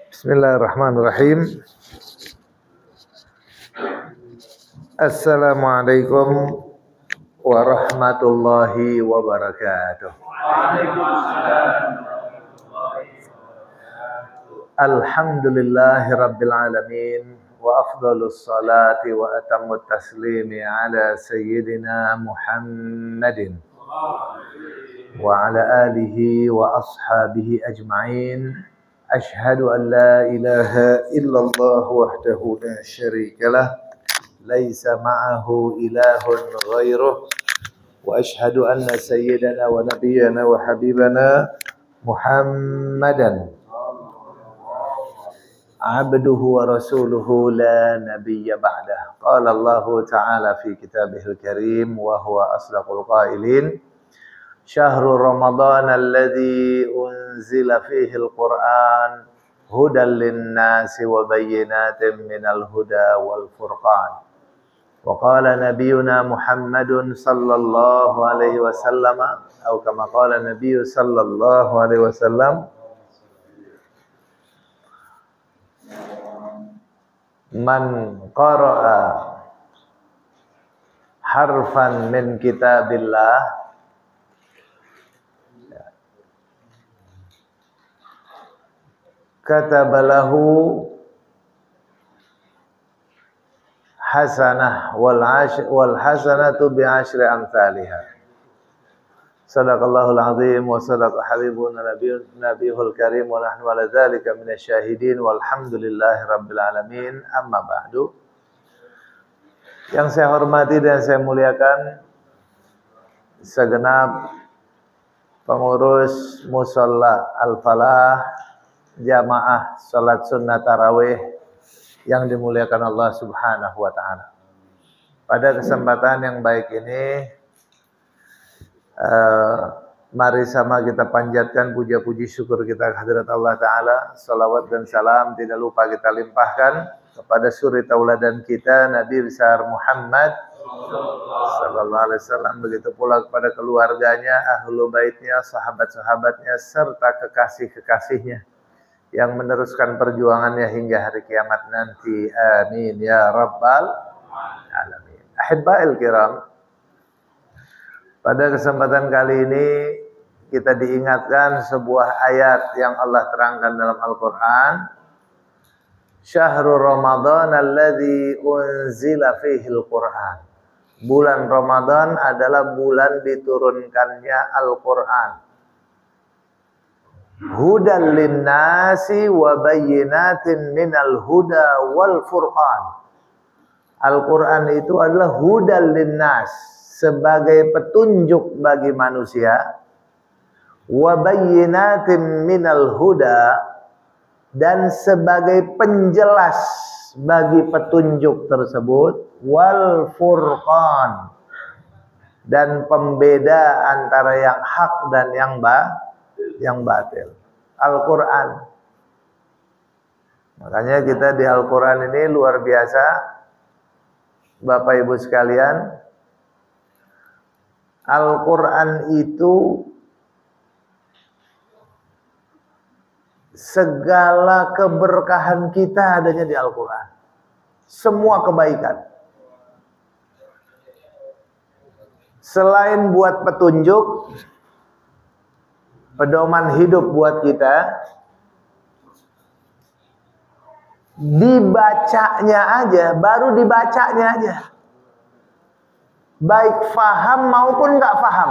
Bismillahirrahmanirrahim. Assalamualaikum warahmatullahi wabarakatuh. Alhamdulillahi rabbil alamin. Wa afdalus salati wa atammut taslimi ala sayyidina Muhammadin wa ala alihi wa ashabihi ajma'in. Ashhadu an la ilaha illallah wahdahu la syarikalah, laisa ma'ahu ilahun ghairuh, wa ashhadu anna sayyidana wa nabiyyana wa habibana Muhammadan abduhu wa rasuluhu la nabiyya ba'dah. Qala Allah ta'ala fi kitabihil karim wa huwa asdaqul qailin. Syahrul Ramadan alladzi unzila fihi al-Qur'an hudan lin-nasi wa bayyinatin minal huda wal furqan. Wa qala nabiyyuna Muhammadun sallallahu alaihi wasallam atau kama qala nabiyyu sallallahu alaihi wasallam, man qara'a harfan min kitabillah katabalahu hasanah wal hasanatu bi asyri amsalihah. Sadaqallahul azim wa sadaqa habibuna nabiyul karim wa nahnu ala dzalika minasyahidin walhamdulillahi rabbil alamin. Amma ba'du. Yang saya hormati dan saya muliakan segenap pengurus musalla Al-Falah jamaah salat sunnah tarawih yang dimuliakan Allah Subhanahu wa taala. Pada kesempatan yang baik ini, mari sama kita panjatkan puja-puji syukur kita kehadirat Allah taala. Salawat dan salam tidak lupa kita limpahkan kepada suri tauladan kita Nabi besar Muhammad sallallahu alaihi wasallam, begitu pula kepada keluarganya, ahlu baitnya, sahabat-sahabatnya serta kekasih-kekasihnya yang meneruskan perjuangannya hingga hari kiamat nanti. Amin ya rabbal alamin. Ahibba'il kiram, pada kesempatan kali ini kita diingatkan sebuah ayat yang Allah terangkan dalam Al-Quran. Syahrul Ramadan alladzi unzila fihil Quran. Bulan Ramadan adalah bulan diturunkannya Al-Quran. Hudan linnasi wa bayyinatin minal huda wal furqan. Al-Quran itu adalah hudan linnas, sebagai petunjuk bagi manusia, wa bayyinatin minal huda, dan sebagai penjelas bagi petunjuk tersebut, wal furqan, dan pembeda antara yang hak dan yang batil. Al-Quran. Makanya kita di Al-Quran ini luar biasa, Bapak Ibu sekalian. Al-Quran itu segala keberkahan kita adanya di Al-Quran. Semua kebaikan. Selain buat petunjuk, pedoman hidup buat kita, dibacanya aja, baru dibacanya aja, baik faham maupun nggak faham.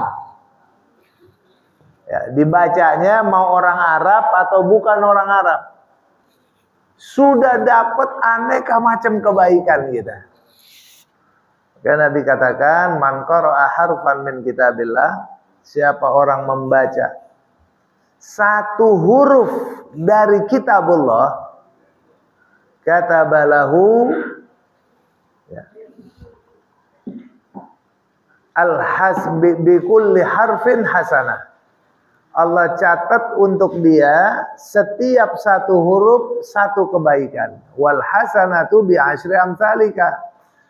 Ya, dibacanya mau orang Arab atau bukan orang Arab, sudah dapat aneka macam kebaikan kita. Karena dikatakan man qara'a harfan min kitabillah, siapa orang membaca satu huruf dari kitabullah, katabalahu al-hasbi bi kulli harfin hasanah. Allah catat untuk dia setiap satu huruf satu kebaikan. Wal hasanatu bi asyri amsalika,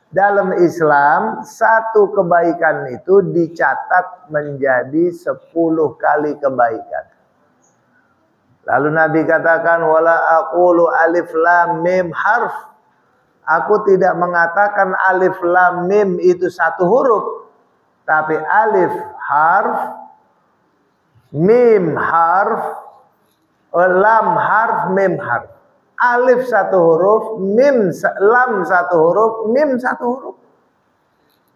Dalam Islam, satu kebaikan itu dicatat menjadi 10 kali kebaikan. Lalu Nabi katakan, wala aqulu alif lam mim harf. Aku tidak mengatakan alif lam mim itu satu huruf, tapi alif harf, mim harf, lam harf, mim harf. Alif satu huruf, lam satu huruf, mim satu huruf.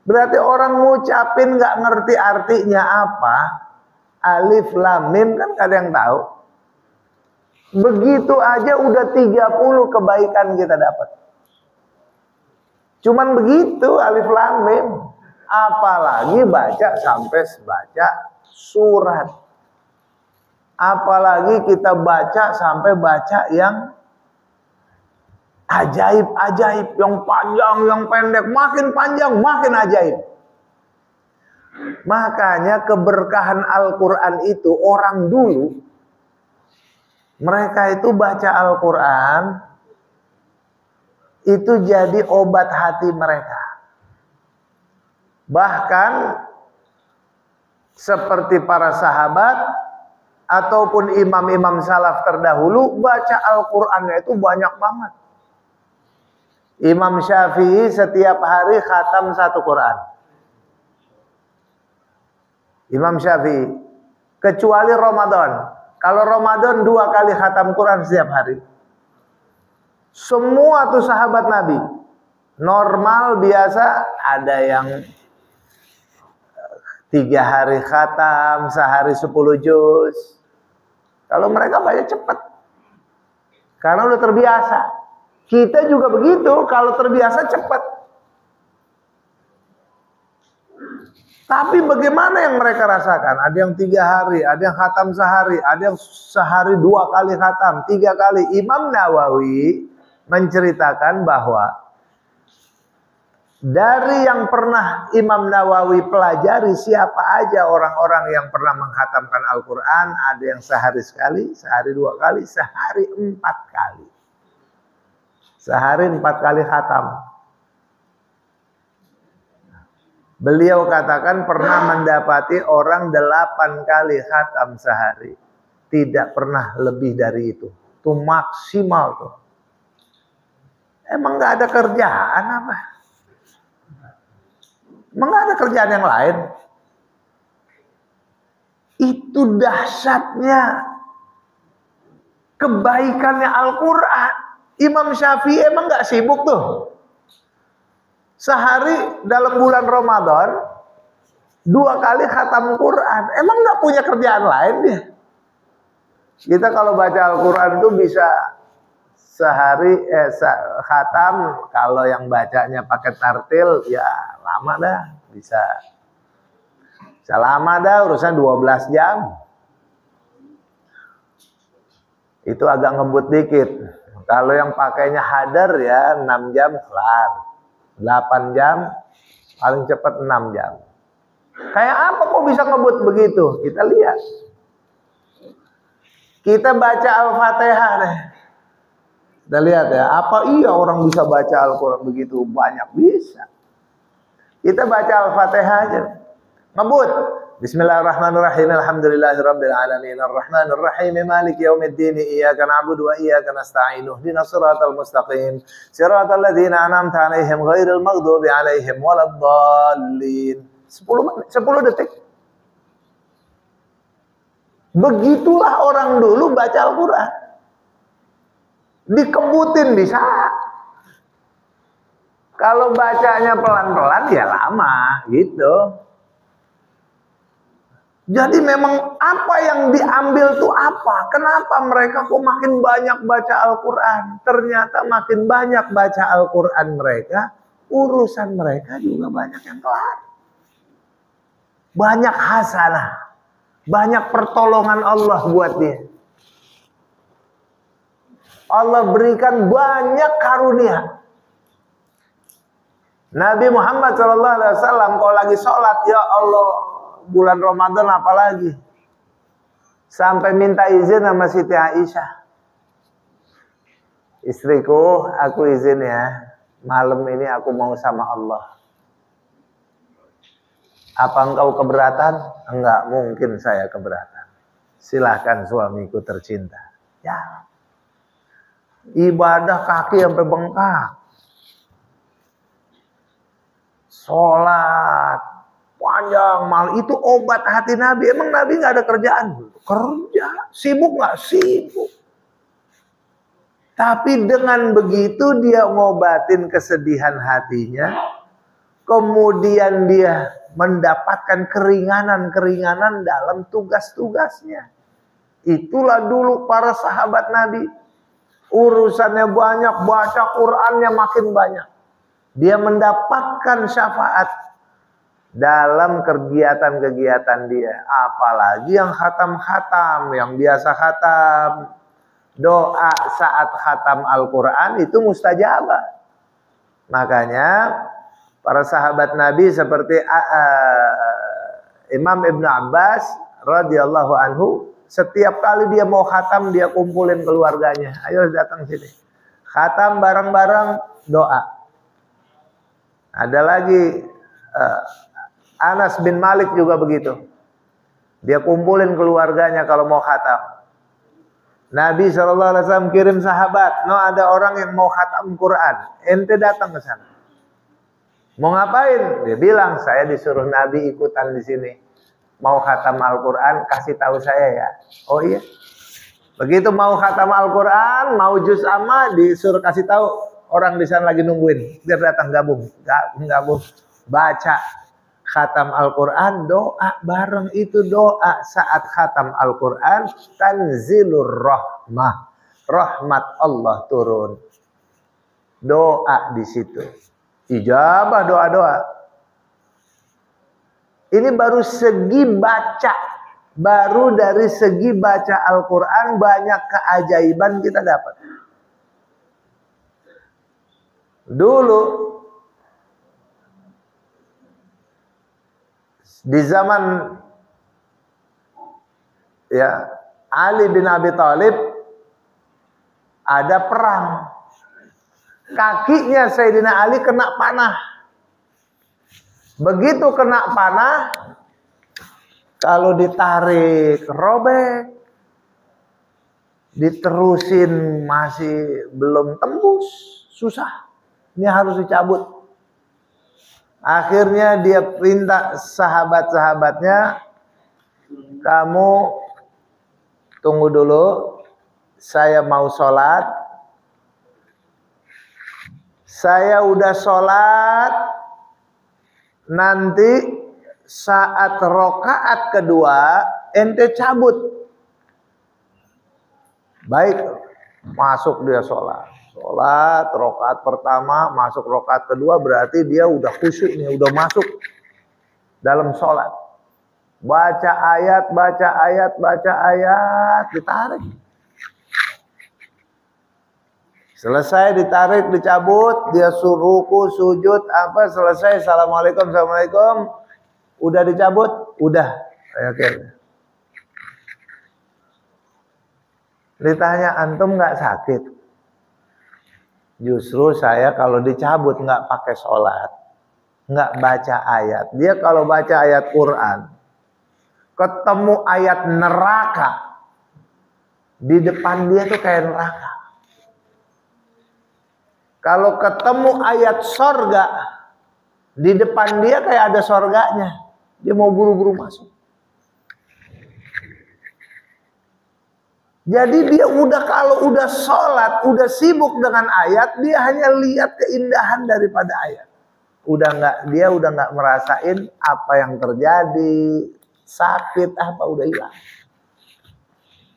Berarti orang ngucapin nggak ngerti artinya apa, alif lam mim kan ada yang tahu. Begitu aja udah 30 kebaikan kita dapat. Cuman begitu alif lam mim. Apalagi baca sampai baca surat. Apalagi kita baca sampai baca yang ajaib-ajaib, yang panjang, yang pendek, makin panjang, makin ajaib. Makanya keberkahan Al-Quran itu orang dulu, mereka itu baca Al-Quran, itu jadi obat hati mereka. Bahkan seperti para sahabat ataupun imam-imam salaf terdahulu, baca Al-Qurannya itu banyak banget. Imam Syafi'i setiap hari khatam satu Quran. Imam Syafi'i, kecuali Ramadan. Kalau Ramadan 2 kali khatam Quran setiap hari. Semua tuh sahabat Nabi. Normal biasa ada yang 3 hari khatam, sehari 10 juz. Kalau mereka baca cepat. Karena udah terbiasa. Kita juga begitu, kalau terbiasa cepat. Tapi bagaimana yang mereka rasakan? Ada yang 3 hari, ada yang khatam sehari, ada yang sehari 2 kali khatam, 3 kali. Imam Nawawi menceritakan bahwa dari yang pernah Imam Nawawi pelajari, siapa aja orang-orang yang pernah mengkhatamkan Al-Quran, ada yang sehari sekali, sehari 2 kali, sehari 4 kali. Sehari 4 kali khatam. Beliau katakan pernah mendapati orang 8 kali khatam sehari. Tidak pernah lebih dari itu. Itu maksimal tuh. Emang gak ada kerjaan apa? Emang gak ada kerjaan yang lain? Itu dahsyatnya kebaikannya Al-Quran. Imam Syafi'i emang gak sibuk tuh? Sehari dalam bulan Ramadan 2 kali khatam Quran. Emang gak punya kerjaan lain dia? Kita kalau baca Al-Quran tuh bisa sehari khatam. Kalau yang bacanya pakai tartil ya lama dah. Bisa lama dah, urusan 12 jam. Itu agak ngebut dikit. Kalau yang pakainya hadar ya 6 jam kelar. 8 jam, paling cepat 6 jam. Kayak apa kok bisa ngebut begitu? Kita lihat. Kita baca Al-Fatihah nih. Kita lihat ya, apa iya orang bisa baca Al-Quran begitu banyak? Bisa. Kita baca Al-Fatihah aja. Ngebut. Bismillahirrahmanirrahim. Alhamdulillahirabbil alamin. Arrahmanir rahim. Maliki yaumiddin. Iyyaka na'budu wa iyyaka nasta'in. Ihdinas siratal mustaqim. Siratal ladzina an'amta 'alaihim ghairil maghdubi 'alaihim waladdallin. 10 detik. Begitulah orang dulu baca Al-Quran. Dikebutin bisa. Kalau bacanya pelan-pelan ya lama gitu. Jadi memang apa yang diambil tuh apa? Kenapa mereka kok makin banyak baca Al-Quran? Ternyata makin banyak baca Al-Quran mereka, urusan mereka juga banyak yang kelar. Banyak hasanah. Banyak pertolongan Allah buat dia. Allah berikan banyak karunia. Nabi Muhammad SAW kalau lagi sholat, ya Allah, bulan Ramadan apalagi, sampai minta izin sama Siti Aisyah, istriku, aku izin ya, malam ini aku mau sama Allah. Apa engkau keberatan? Enggak mungkin saya keberatan. Silahkan suamiku tercinta. Ya. Ibadah kaki sampai bengkak. Sholat panjang mal, itu obat hati Nabi. Emang Nabi nggak ada kerjaan? Kerja. Sibuk nggak? Sibuk. Tapi dengan begitu dia ngobatin kesedihan hatinya. Kemudian dia mendapatkan keringanan-keringanan dalam tugas-tugasnya. Itulah dulu para sahabat Nabi. Urusannya banyak, baca Qur'annya makin banyak. Dia mendapatkan syafaat dalam kegiatan-kegiatan dia. Apalagi yang khatam-khatam, yang biasa khatam. Doa saat khatam Al-Quran itu mustajabah. Makanya para sahabat Nabi seperti Imam Ibn Abbas radhiyallahu anhu, setiap kali dia mau khatam dia kumpulin keluarganya. Ayo datang sini. Khatam bareng-bareng doa. Ada lagi Anas bin Malik juga begitu. Dia kumpulin keluarganya kalau mau khatam. Nabi SAW kirim sahabat, no ada orang yang mau khatam Quran, ente datang ke sana. Mau ngapain? Dia bilang, saya disuruh Nabi ikutan di sini. Mau khatam Al-Quran, kasih tahu saya ya. Oh iya. Begitu mau khatam Al-Quran, mau juz amma, disuruh kasih tahu orang di sana lagi nungguin. Biar datang gabung. Gabung. Baca khatam Al-Quran, doa bareng itu doa saat khatam Al-Quran, tanzilur rahmah, rahmat Allah turun. Doa di situ, ijabah doa-doa. Ini baru segi baca, baru dari segi baca Al-Quran banyak keajaiban kita dapat. Dulu di zaman ya Ali bin Abi Thalib ada perang. Kakinya Sayyidina Ali kena panah. Begitu kena panah, kalau ditarik robek, diterusin masih belum tembus, susah. Ini harus dicabut. Akhirnya dia perintah sahabat-sahabatnya, kamu tunggu dulu, saya mau sholat. Saya udah sholat, nanti saat rokaat kedua, ente cabut. Baik, masuk dia sholat. Sholat, rokaat pertama, masuk rokaat kedua, berarti dia udah khusyuk nih, udah masuk dalam sholat. Baca ayat, ditarik. Selesai ditarik, dicabut, dia ruku, sujud, apa, selesai, assalamualaikum, assalamualaikum, udah dicabut, udah. Akhirnya. Ditanya, antum nggak sakit? Justru saya kalau dicabut nggak pakai sholat, nggak baca ayat. Dia kalau baca ayat Quran, ketemu ayat neraka, di depan dia tuh kayak neraka. Kalau ketemu ayat sorga, di depan dia kayak ada sorganya. Dia mau buru-buru masuk. Jadi dia kalau udah sholat, udah sibuk dengan ayat, dia hanya lihat keindahan daripada ayat. Dia udah nggak merasain apa yang terjadi, sakit apa udah hilang.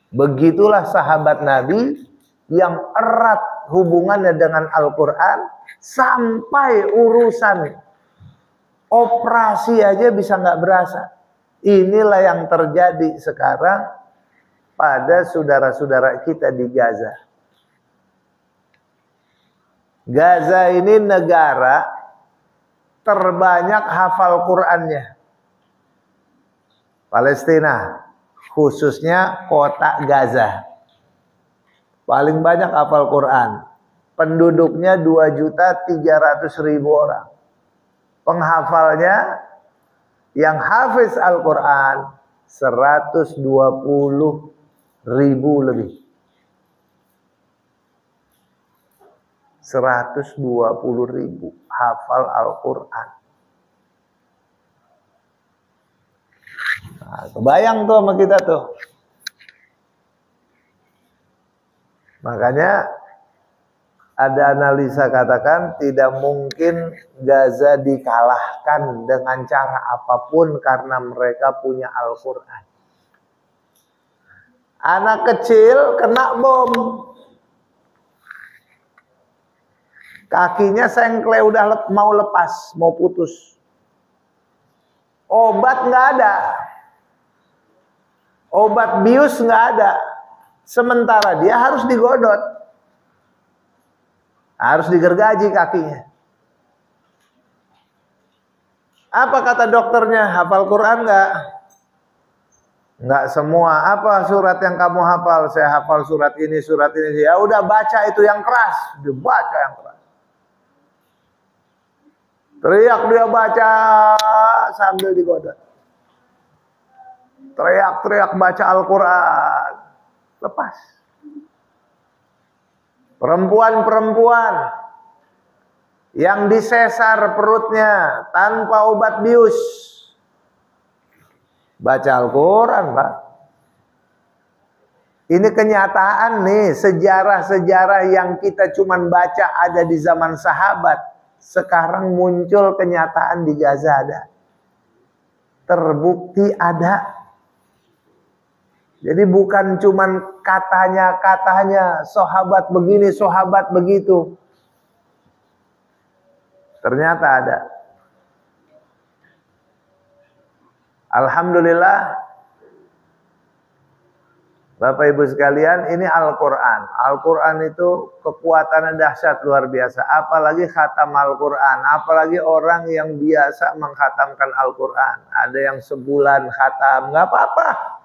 Begitulah sahabat Nabi yang erat hubungannya dengan Al-Quran, sampai urusan operasi aja bisa nggak berasa. Inilah yang terjadi sekarang pada saudara-saudara kita di Gaza. Gaza ini negara terbanyak hafal Qur'annya. Palestina, khususnya kota Gaza. Paling banyak hafal Quran. Penduduknya 2.300.000 orang. Penghafalnya yang hafiz Al-Quran 120.000 lebih. 120.000 hafal Al-Quran. Nah, kebayang tuh sama kita tuh. Makanya ada analisa katakan tidak mungkin Gaza dikalahkan dengan cara apapun karena mereka punya Al-Quran. Anak kecil kena bom, kakinya sengkle udah mau lepas, mau putus. Obat nggak ada, obat bius nggak ada. Sementara dia harus digodot, harus digergaji kakinya. Apa kata dokternya? Hafal Quran nggak? Nggak semua. Apa surat yang kamu hafal? Saya hafal surat ini, surat ini. Ya udah baca itu yang keras, dibaca yang keras. Teriak dia baca sambil digodot. Teriak-teriak baca Al-Quran. Lepas. Perempuan-perempuan yang disesar perutnya tanpa obat bius, baca Al-Quran, Pak. Ini kenyataan nih, sejarah-sejarah yang kita cuman baca ada di zaman sahabat. Sekarang muncul kenyataan di Gaza ada. Terbukti ada. Jadi bukan cuman katanya sahabat begini, sahabat begitu. Ternyata ada. Alhamdulillah, Bapak Ibu sekalian, ini Al-Quran. Al-Quran itu kekuatannya dahsyat luar biasa. Apalagi khatam Al-Quran. Apalagi orang yang biasa mengkhatamkan Al-Quran. Ada yang sebulan khatam, nggak apa-apa.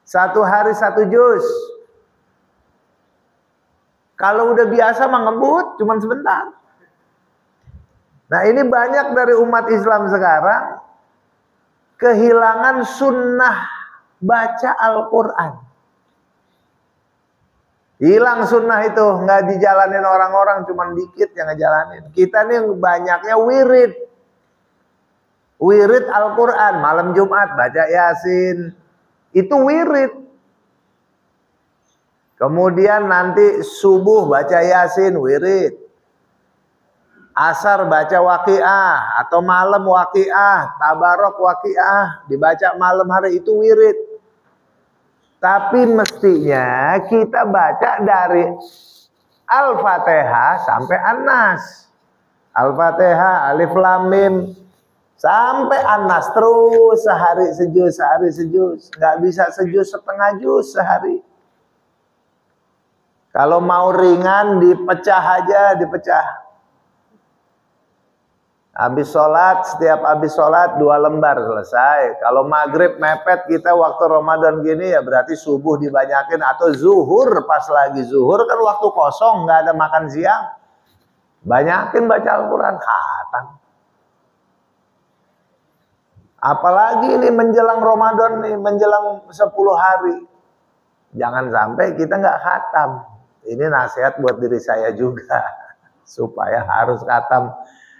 1 hari 1 juz. Kalau udah biasa mengebut, cuman sebentar. Nah ini banyak dari umat Islam sekarang kehilangan sunnah baca Al-Quran. Hilang sunnah itu, nggak dijalanin orang-orang, cuman dikit yang ngejalanin. Kita nih banyaknya wirid. Wirid Al-Quran, malam Jumat baca Yasin. Itu wirid. Kemudian nanti subuh baca Yasin, wirid. Asar baca Waqiah atau malam Waqiah, Tabarok Waqiah, dibaca malam hari, itu wirid. Tapi mestinya kita baca dari Al-Fatihah sampai An-Nas. Al-Fatihah, Alif Lam Mim sampai An-Nas, terus sehari sejuz, sehari sejuz. Nggak bisa sejuz, setengah juz sehari. Kalau mau ringan dipecah aja, dipecah. Habis sholat, setiap habis sholat 2 lembar selesai. Kalau maghrib mepet kita waktu Ramadan gini ya berarti subuh dibanyakin. Atau zuhur, pas lagi zuhur kan waktu kosong, nggak ada makan siang. Banyakin baca Al-Quran, khatam. Apalagi ini menjelang Ramadan nih, menjelang 10 hari. Jangan sampai kita nggak khatam. Ini nasihat buat diri saya juga. Supaya harus khatam.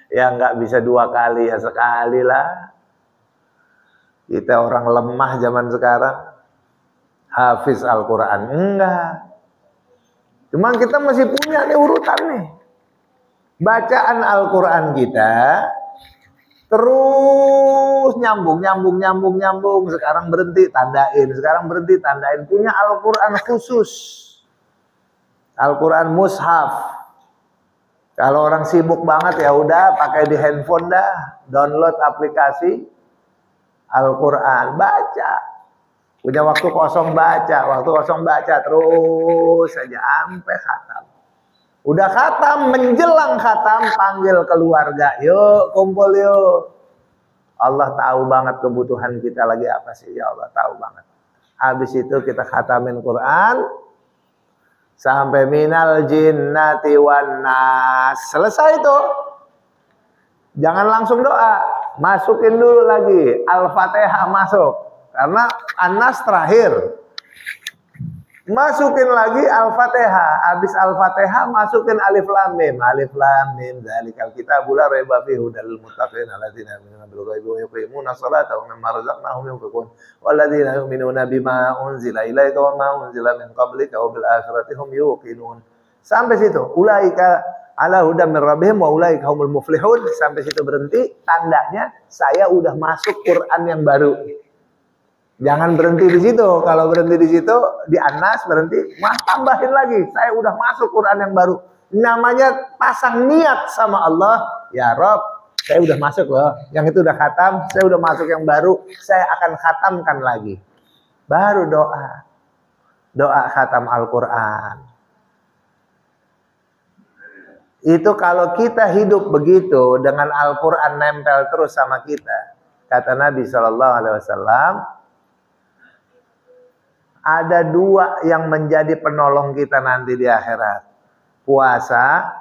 Ya nggak bisa 2 kali, ya sekali lah. Kita orang lemah zaman sekarang. Hafiz Al-Quran, enggak. Cuman kita masih punya nih urutan nih. Bacaan Al-Quran kita terus nyambung. Sekarang berhenti, tandain. Sekarang berhenti, tandain. Punya Al-Quran khusus. Al-Quran mushaf. Kalau orang sibuk banget ya udah pakai di handphone dah, download aplikasi Al-Quran, baca. Punya waktu kosong baca, terus saja sampai khatam. Udah khatam, menjelang khatam panggil keluarga, yuk kumpul yuk. Allah tahu banget kebutuhan kita lagi apa sih, ya Allah tahu banget. Habis itu kita khatamin Quran. sampai minal jinnati wan nas. Selesai itu. Jangan langsung doa, masukin dulu lagi Al-Fatihah masuk. Karena An-Nas terakhir. Masukin lagi Al-Fatihah. Habis Al-Fatihah masukin Alif Lam Mim. Alif Lam Mim dzalikal kitabul la raiba fihi hudal lil muttaqin alladzina yu'minuna bil ghaibi wa yuqimuna sholata wa mimma razaqnahum yunfiqun walladzina yu'minuna bima unzila ilaika wa ma unzila min qablika wa bil akhirati hum yuqinun. Sampai situ. Ulaika ala hudam min rabbihim wa ulaika humul muflihun. Sampai situ berhenti. Tandanya saya udah masuk Quran yang baru. Jangan berhenti di situ. Kalau berhenti di situ, di An-Nas berhenti, tambahin lagi. Saya udah masuk Quran yang baru. Namanya pasang niat sama Allah. Ya Rob, saya udah masuk loh. Yang itu udah khatam, saya udah masuk yang baru. Saya akan khatamkan lagi. Baru doa. Doa khatam Al-Quran. Itu kalau kita hidup begitu, dengan Al-Quran nempel terus sama kita. Kata Nabi SAW, ada dua yang menjadi penolong kita nanti di akhirat. Puasa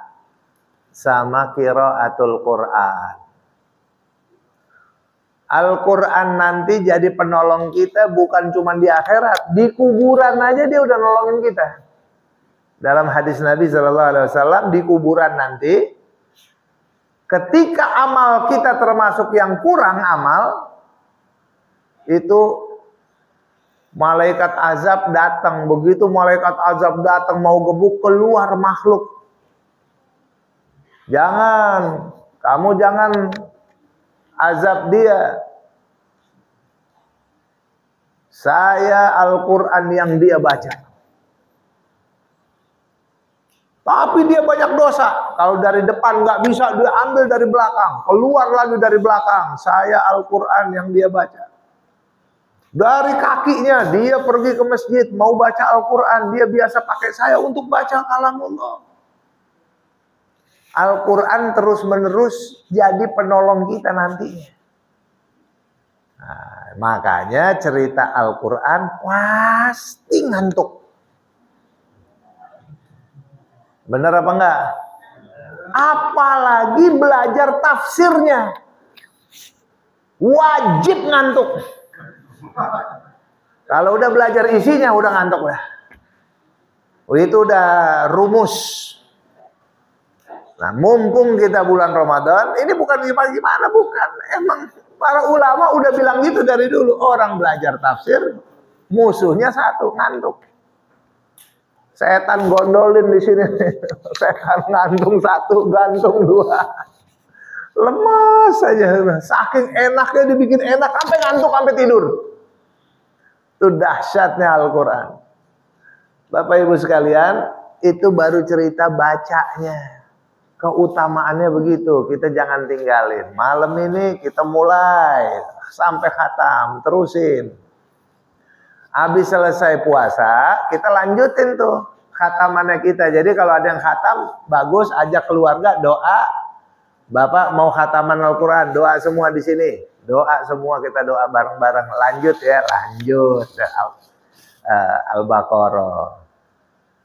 sama qiraatul Quran. Al-Quran nanti jadi penolong kita bukan cuma di akhirat. Di kuburan aja dia udah nolongin kita. Dalam hadis Nabi SAW, di kuburan nanti, ketika amal kita termasuk yang kurang amal, itu malaikat azab datang. Begitu malaikat azab datang mau gebuk, keluar makhluk. Jangan, kamu jangan azab dia. Saya Al-Quran yang dia baca. Tapi dia banyak dosa. Kalau dari depan nggak bisa, dia ambil dari belakang. Keluar lagi dari belakang. Saya Al-Quran yang dia baca. Dari kakinya dia pergi ke masjid mau baca Al-Quran, dia biasa pakai saya untuk baca kalamullah. Al-Quran terus menerus jadi penolong kita nantinya. Nah, makanya cerita Al-Quran pasti ngantuk. Bener apa enggak? Apalagi belajar tafsirnya, wajib ngantuk. Kalau udah belajar isinya udah ngantuk ya. Itu udah rumus. Nah, mumpung kita bulan Ramadan, ini bukan gimana, bukan. Emang para ulama udah bilang gitu dari dulu. Orang belajar tafsir, musuhnya satu, ngantuk. Setan gondolin di sini. Setan ngantung satu, gantung dua. Lemas saja. Saking enaknya dibikin enak, sampai ngantuk, sampai tidur. Itu dahsyatnya Al-Quran. Bapak Ibu sekalian, itu baru cerita bacanya. Keutamaannya begitu, kita jangan tinggalin. Malam ini kita mulai sampai khatam, terusin. Habis selesai puasa, kita lanjutin tuh khatamannya kita. Jadi kalau ada yang khatam, bagus, ajak keluarga doa. Bapak mau khataman Al-Quran, doa semua di sini. Doa semua, kita doa bareng-bareng. Lanjut ya, lanjut. Al-Baqarah.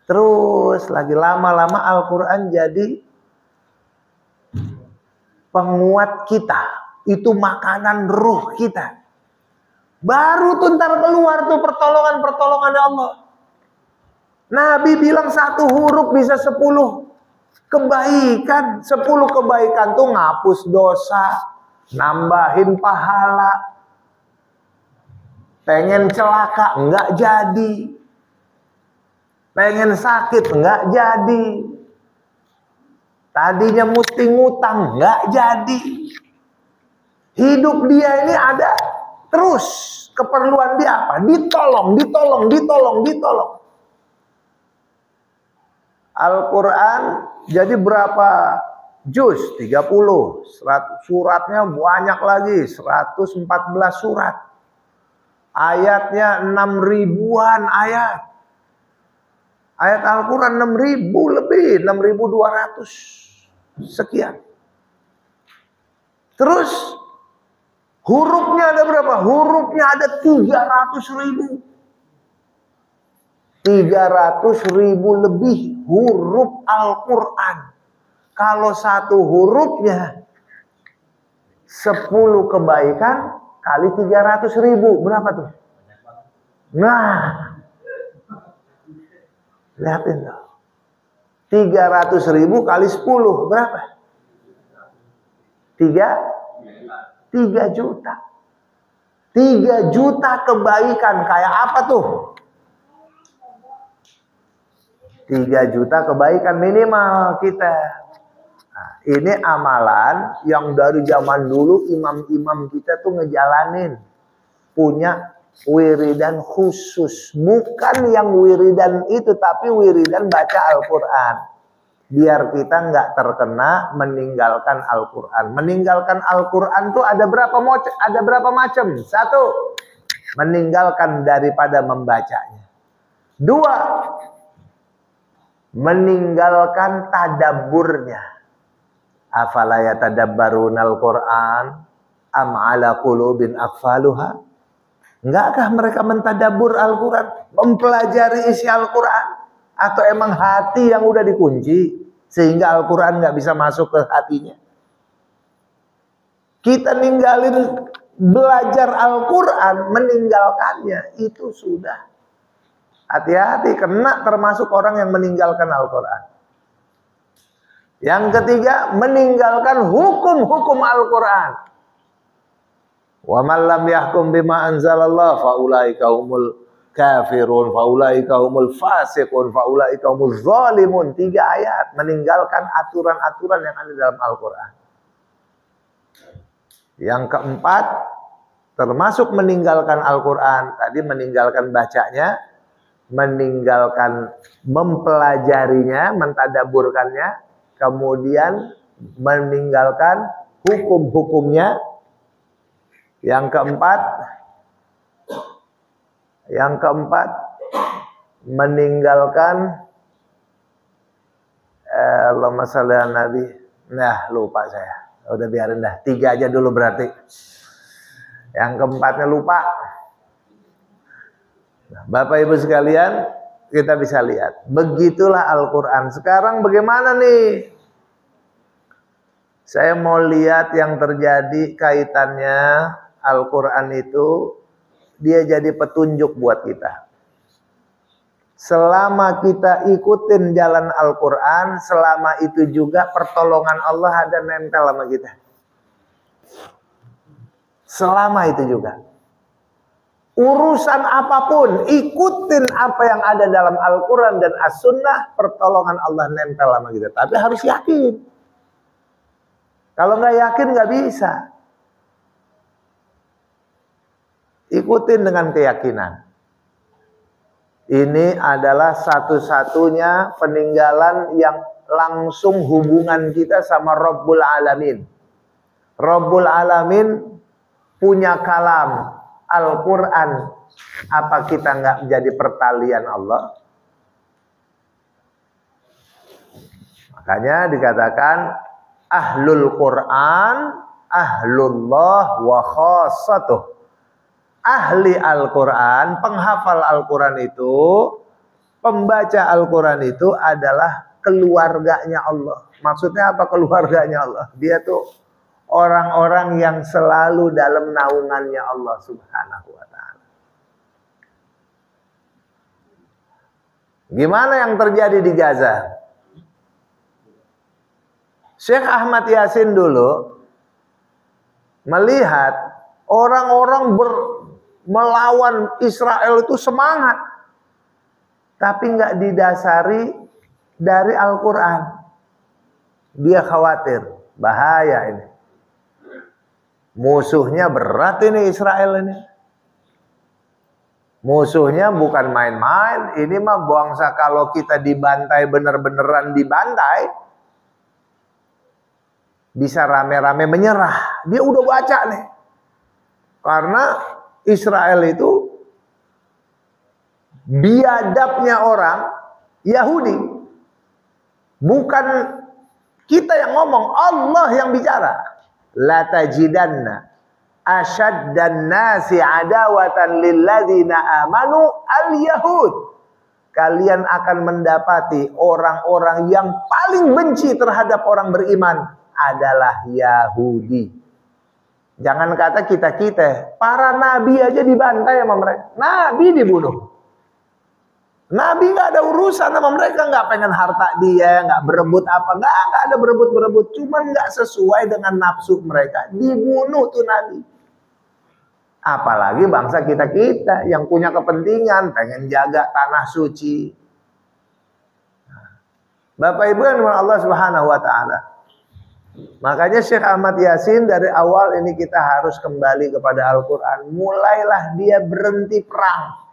Terus lagi lama-lama Al-Quran jadi penguat kita. Itu makanan ruh kita. Baru tuh ntar keluar tuh pertolongan-pertolongan Allah. Nabi bilang 1 huruf bisa 10 kebaikan. 10 kebaikan tuh ngapus dosa, nambahin pahala. Pengen celaka enggak jadi. Pengen sakit enggak jadi. Tadinya mesti ngutang enggak jadi. Hidup dia ini ada terus. Keperluan dia apa? Ditolong, ditolong, ditolong, ditolong. Al-Quran jadi berapa juz? 30. Suratnya banyak lagi, 114 surat. Ayatnya 6.000-an ayat. Ayat Al-Quran 6.000 lebih, 6.200 sekian. Terus hurufnya ada berapa? Hurufnya ada 300.000. 300.000 lebih huruf Al-Quran. Kalau satu hurufnya 10 kebaikan kali 300.000, berapa tuh? Nah, lihatin tuh. 300.000 kali 10 berapa? 3 juta. 3 juta kebaikan, kayak apa tuh? 3 juta kebaikan minimal kita. Nah, ini amalan yang dari zaman dulu imam-imam kita tuh ngejalanin. Punya wiridan khusus. Bukan yang wiridan itu, tapi wiridan baca Al-Quran. Biar kita nggak terkena meninggalkan Al-Quran. Meninggalkan Al-Quran tuh ada berapa macam? 1, meninggalkan daripada membacanya. 2, meninggalkan tadabburnya. Afala yatadabbarunal Qur'an am ala qulubin aqfaluha? Enggakah mereka mentadabbur Al-Quran, mempelajari isi Al-Quran? Atau emang hati yang udah dikunci sehingga Al-Quran nggak bisa masuk ke hatinya? Kita ninggalin belajar Al-Quran, meninggalkannya itu sudah. Hati-hati, kena termasuk orang yang meninggalkan Al-Quran. Yang ketiga, meninggalkan hukum-hukum Al-Quran. Wa man lam yahkum bima anzalallah fa ulaika humul kafirun, fa ulaika humul fasiqun, fa ulaika humul zalimun. 3 ayat meninggalkan aturan-aturan yang ada dalam Al-Quran. Yang keempat, termasuk meninggalkan Al-Quran, tadi meninggalkan bacanya, meninggalkan mempelajarinya, mentadaburkannya, kemudian meninggalkan hukum-hukumnya. Yang keempat meninggalkan Allahumma shalli ala Nabi. Nah, lupa saya. Udah biarin dah. 3 aja dulu berarti. Yang keempatnya lupa. Bapak Ibu sekalian, kita bisa lihat. Begitulah Al-Quran. Sekarang bagaimana nih? Saya mau lihat yang terjadi kaitannya Al-Quran itu. Dia jadi petunjuk buat kita. Selama kita ikutin jalan Al-Quran, selama itu juga pertolongan Allah ada nempel sama kita. Selama itu juga. Urusan apapun, ikutin apa yang ada dalam Al-Quran dan As-Sunnah, pertolongan Allah nempel sama kita. Tapi harus yakin. Kalau nggak yakin nggak bisa. Ikutin dengan keyakinan. Ini adalah satu-satunya peninggalan yang langsung hubungan kita sama Rabbul Alamin. Rabbul Alamin punya kalam. Al-Quran, apa kita nggak menjadi pertalian Allah? Makanya dikatakan ahlul Quran, ahlullah wa khassatuh. Ahli Al-Quran, penghafal Al-Quran itu, pembaca Al-Quran itu adalah keluarganya Allah. Maksudnya apa keluarganya Allah? Dia tuh orang-orang yang selalu dalam naungannya Allah Subhanahu wa ta'ala. Gimana yang terjadi di Gaza? Syekh Ahmad Yasin dulu melihat orang-orang melawan Israel itu semangat, tapi nggak didasari dari Al-Quran. Dia khawatir, bahaya ini. Musuhnya berat ini Israel ini. Musuhnya bukan main-main. Ini mah bangsa kalau kita dibantai bener-beneran dibantai, bisa rame-rame menyerah. Dia udah baca nih. Karena Israel itu biadabnya orang Yahudi. Bukan kita yang ngomong, Allah yang bicara. La tajidanna asyaddan nasi adawatan lilladzina amanu al-yahud. kalian akan mendapati orang-orang yang paling benci terhadap orang beriman adalah Yahudi. Jangan kata kita-kita, para nabi aja dibantai sama mereka. Nabi dibunuh. Nabi nggak ada urusan sama mereka, nggak pengen harta dia, nggak berebut apa, nggak ada berebut, cuman nggak sesuai dengan nafsu mereka, dibunuh tuh Nabi. Apalagi bangsa kita yang punya kepentingan, pengen jaga tanah suci. Bapak Ibu yang dimana Allah Subhanahu Wa Taala. Makanya Syekh Ahmad Yasin dari awal ini kita harus kembali kepada Al-Quran. Mulailah dia berhenti perang.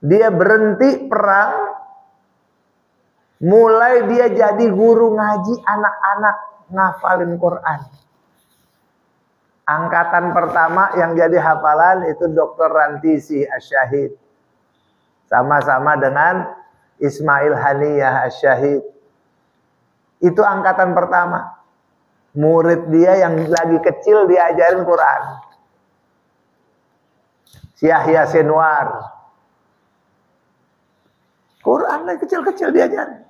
Dia berhenti perang, mulai dia jadi guru ngaji anak-anak ngafalin Quran. Angkatan pertama yang jadi hafalan itu Dr. Rantisi Asy-Syahid. Sama-sama dengan Ismail Haniyah Asy-Syahid. Itu angkatan pertama. Murid dia yang lagi kecil diajarin Quran. Si Yahya Sinwar. Quran lagi kecil-kecil diajarin.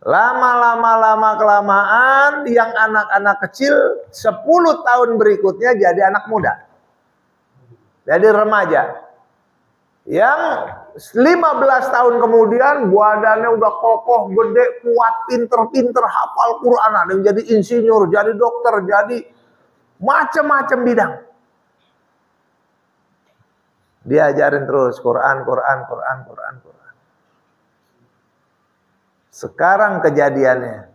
Lama kelamaan yang anak-anak kecil 10 tahun berikutnya jadi anak muda. Jadi remaja. Yang 15 tahun kemudian badannya udah kokoh, gede, kuat, pinter hafal Quran. Ada yang jadi insinyur, jadi dokter, jadi macam-macam bidang. Diajarin terus Quran. Sekarang kejadiannya,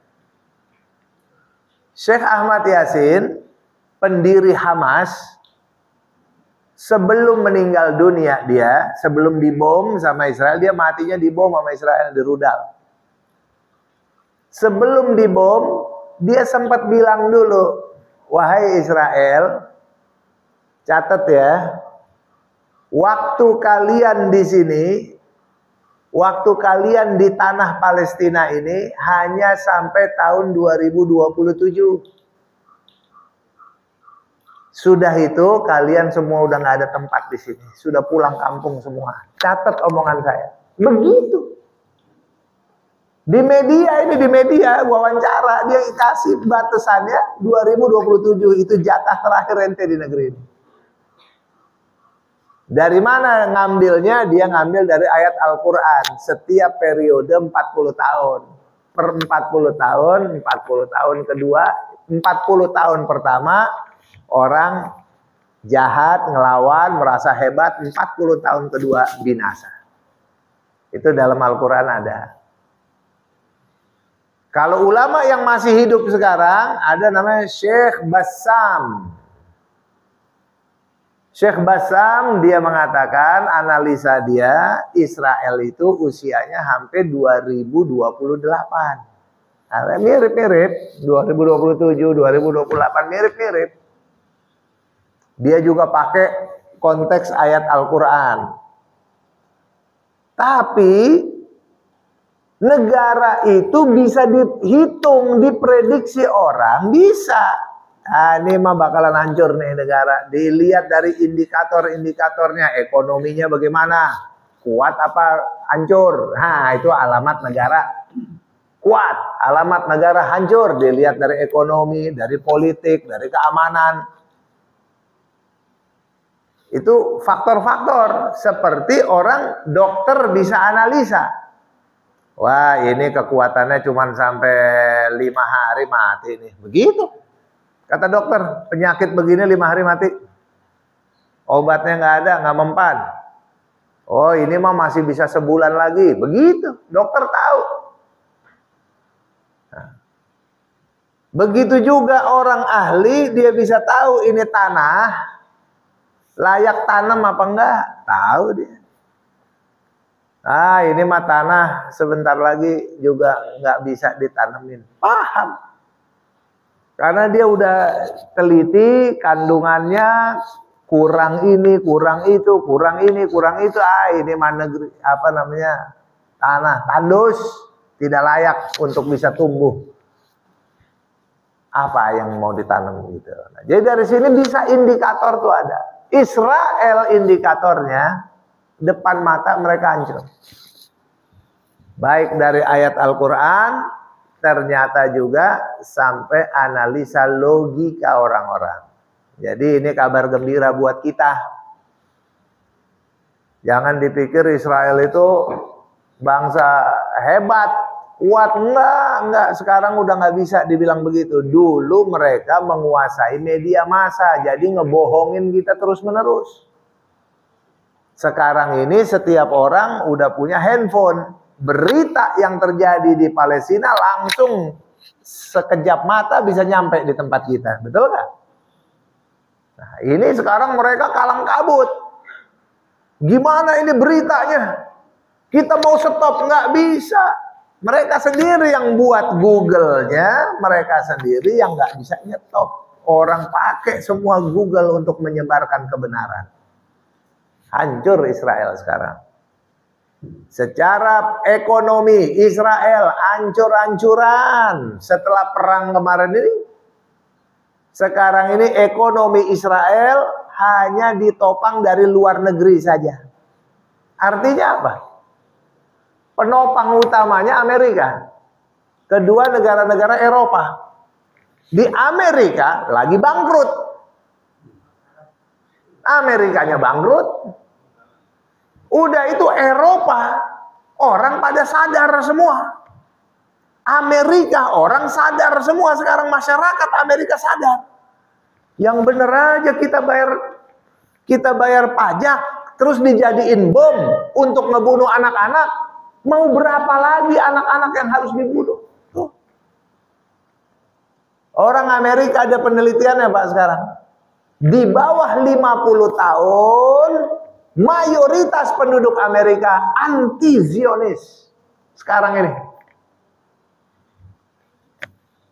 Syekh Ahmad Yasin, pendiri Hamas, sebelum meninggal dunia dia, sebelum dibom sama Israel, dia matinya dibom sama Israel di rudal. Sebelum dibom, dia sempat bilang dulu, wahai Israel, catat ya, waktu kalian di sini, waktu kalian di tanah Palestina ini hanya sampai tahun 2027. Sudah itu kalian semua udah nggak ada tempat di sini, sudah pulang kampung semua. Catat omongan saya. Begitu. Di media wawancara dia kasih batasannya 2027 itu jatah terakhir ente di negeri ini. Dari mana ngambilnya? Dia ngambil dari ayat Al-Quran. Setiap periode 40 tahun. Per 40 tahun kedua, 40 tahun pertama, orang jahat, ngelawan, merasa hebat. 40 tahun kedua, binasa. Itu dalam Al-Quran ada. Kalau ulama yang masih hidup sekarang, ada namanya Syekh Bassam. Syekh Bassam dia mengatakan, analisa dia, Israel itu usianya hampir 2028. Nah, mirip-mirip, 2027, 2028, mirip-mirip. Dia juga pakai konteks ayat Al-Quran. Tapi, negara itu bisa dihitung, diprediksi orang, bisa. Nah, ini mah bakalan hancur nih negara. Dilihat dari indikator-indikatornya, ekonominya bagaimana, kuat apa hancur. Nah, itu alamat negara kuat, alamat negara hancur. Dilihat dari ekonomi, dari politik, dari keamanan. Itu faktor-faktor. Seperti orang dokter bisa analisa. Wah, ini kekuatannya cuma sampai 5 hari mati nih. Begitu. Kata dokter, penyakit begini 5 hari mati. Obatnya nggak ada, nggak mempan. Oh, ini mah masih bisa sebulan lagi. Begitu, dokter tahu. Nah, begitu juga orang ahli, dia bisa tahu ini tanah layak tanam apa enggak. Tahu dia. Ah, ini mah tanah sebentar lagi juga nggak bisa ditanamin. Paham. Karena dia udah teliti kandungannya, kurang ini, kurang itu, kurang ini, kurang itu. Ah, ini mah negeri, apa namanya, tanah tandus, tidak layak untuk bisa tumbuh. Apa yang mau ditanam gitu. Nah, jadi dari sini bisa indikator tuh ada. Israel indikatornya depan mata mereka hancur. Baik dari ayat Al-Quran, ternyata juga sampai analisa logika orang-orang. Jadi ini kabar gembira buat kita. Jangan dipikir Israel itu bangsa hebat, kuat. Enggak. Sekarang udah nggak bisa dibilang begitu. Dulu mereka menguasai media massa, jadi ngebohongin kita terus-menerus. Sekarang ini setiap orang udah punya handphone. Berita yang terjadi di Palestina langsung sekejap mata bisa nyampe di tempat kita. Betul kan? Nah, ini sekarang mereka kalang kabut. Gimana ini beritanya? Kita mau stop, nggak bisa. Mereka sendiri yang buat Google-nya, mereka sendiri yang nggak bisa nyetop. Orang pakai semua Google untuk menyebarkan kebenaran. Hancur Israel sekarang. Secara ekonomi Israel hancur-hancuran setelah perang kemarin ini. Sekarang ini ekonomi Israel hanya ditopang dari luar negeri saja. Artinya apa? Penopang utamanya Amerika. Kedua negara-negara Eropa. Di Amerika lagi bangkrut. Amerikanya bangkrut. Udah itu Eropa, orang pada sadar semua. Amerika orang sadar semua sekarang, masyarakat Amerika sadar. Yang bener aja kita bayar pajak, terus dijadiin bom untuk ngebunuh anak-anak. Mau berapa lagi anak-anak yang harus dibunuh? Tuh. Orang Amerika ada penelitiannya Pak sekarang. Di bawah 50 tahun mayoritas penduduk Amerika anti-Zionis sekarang ini.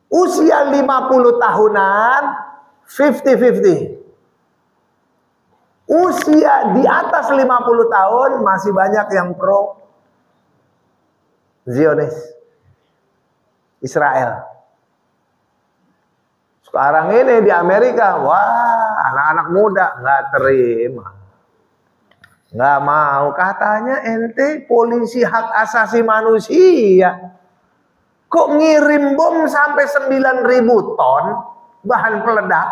Usia 50 tahunan 50-50. Usia di atas 50 tahun masih banyak yang pro Zionis Israel. Sekarang ini di Amerika, wah anak-anak muda nggak terima. Nggak mau, katanya ente polisi hak asasi manusia. Kok ngirim bom sampai 9.000 ton bahan peledak?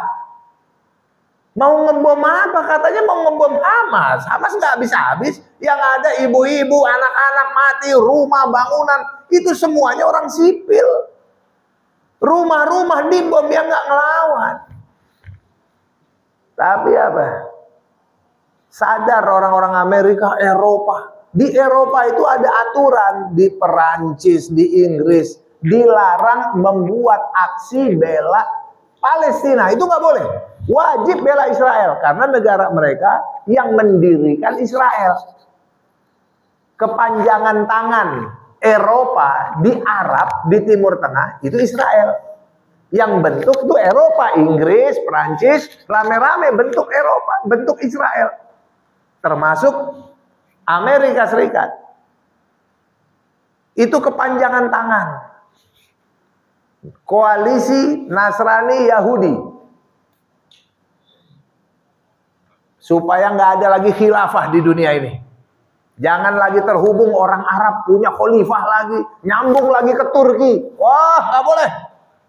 Mau ngebom apa? Katanya mau ngebom Hamas. Hamas nggak habis-habis. Yang ada ibu-ibu, anak-anak mati, rumah, bangunan. Itu semuanya orang sipil. Rumah-rumah dibom, yang nggak ngelawan. Tapi apa? Sadar orang-orang Amerika, Eropa. Di Eropa itu ada aturan. Di Perancis, di Inggris. Dilarang membuat aksi bela Palestina. Itu nggak boleh. Wajib bela Israel. Karena negara mereka yang mendirikan Israel. Kepanjangan tangan Eropa di Arab, di Timur Tengah, itu Israel. Yang bentuk itu Eropa, Inggris, Perancis, rame-rame bentuk Eropa, bentuk Israel. Termasuk Amerika Serikat. Itu kepanjangan tangan. Koalisi Nasrani Yahudi. Supaya nggak ada lagi khilafah di dunia ini. Jangan lagi terhubung orang Arab punya khalifah lagi. Nyambung lagi ke Turki. Wah, nggak boleh.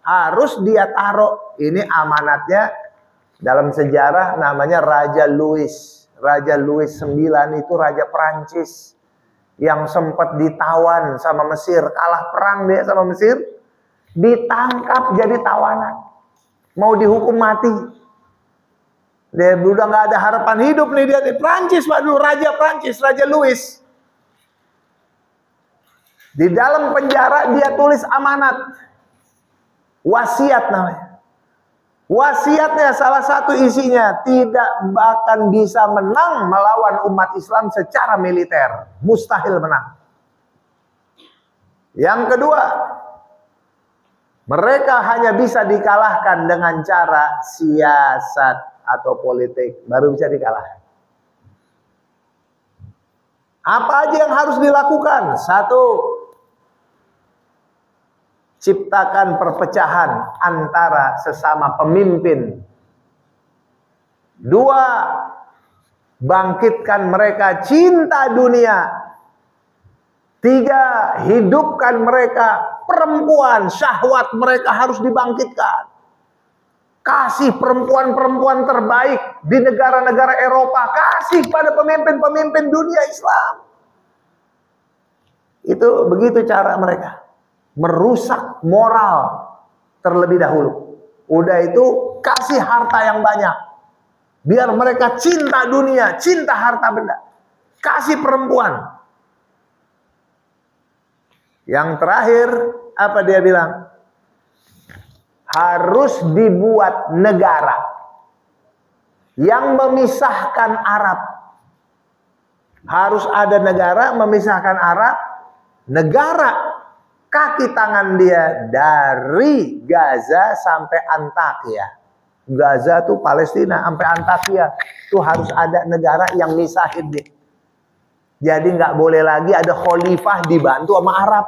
Harus dia taruh. Ini amanatnya dalam sejarah namanya Raja Louis. Raja Louis IX itu Raja Perancis yang sempat ditawan sama Mesir, kalah perang dia sama Mesir, ditangkap jadi tawanan, mau dihukum mati. Dia udah nggak ada harapan hidup nih dia di Perancis, Pak, dulu Raja Perancis, Raja Louis. Di dalam penjara dia tulis amanat, wasiat namanya. Wasiatnya salah satu isinya, tidak akan bisa menang melawan umat Islam secara militer. Mustahil menang. Yang kedua, mereka hanya bisa dikalahkan dengan cara siasat atau politik. Baru bisa dikalahkan. Apa aja yang harus dilakukan? Satu, ciptakan perpecahan antara sesama pemimpin. Dua, bangkitkan mereka cinta dunia. 3, hidupkan mereka perempuan, syahwat mereka harus dibangkitkan. Kasih perempuan-perempuan terbaik di negara-negara Eropa, kasih pada pemimpin-pemimpin dunia Islam. Itu begitu cara mereka merusak moral terlebih dahulu. Udah itu kasih harta yang banyak, biar mereka cinta dunia, cinta harta benda. Kasih perempuan. Yang terakhir, apa dia bilang? Harus dibuat negara yang memisahkan Arab. Harus ada negara memisahkan Arab. Negara kaki tangan dia dari Gaza sampai Antakya. Gaza tuh Palestina sampai Antakya. Tuh harus ada negara yang misahin dia. Jadi nggak boleh lagi ada khalifah dibantu sama Arab.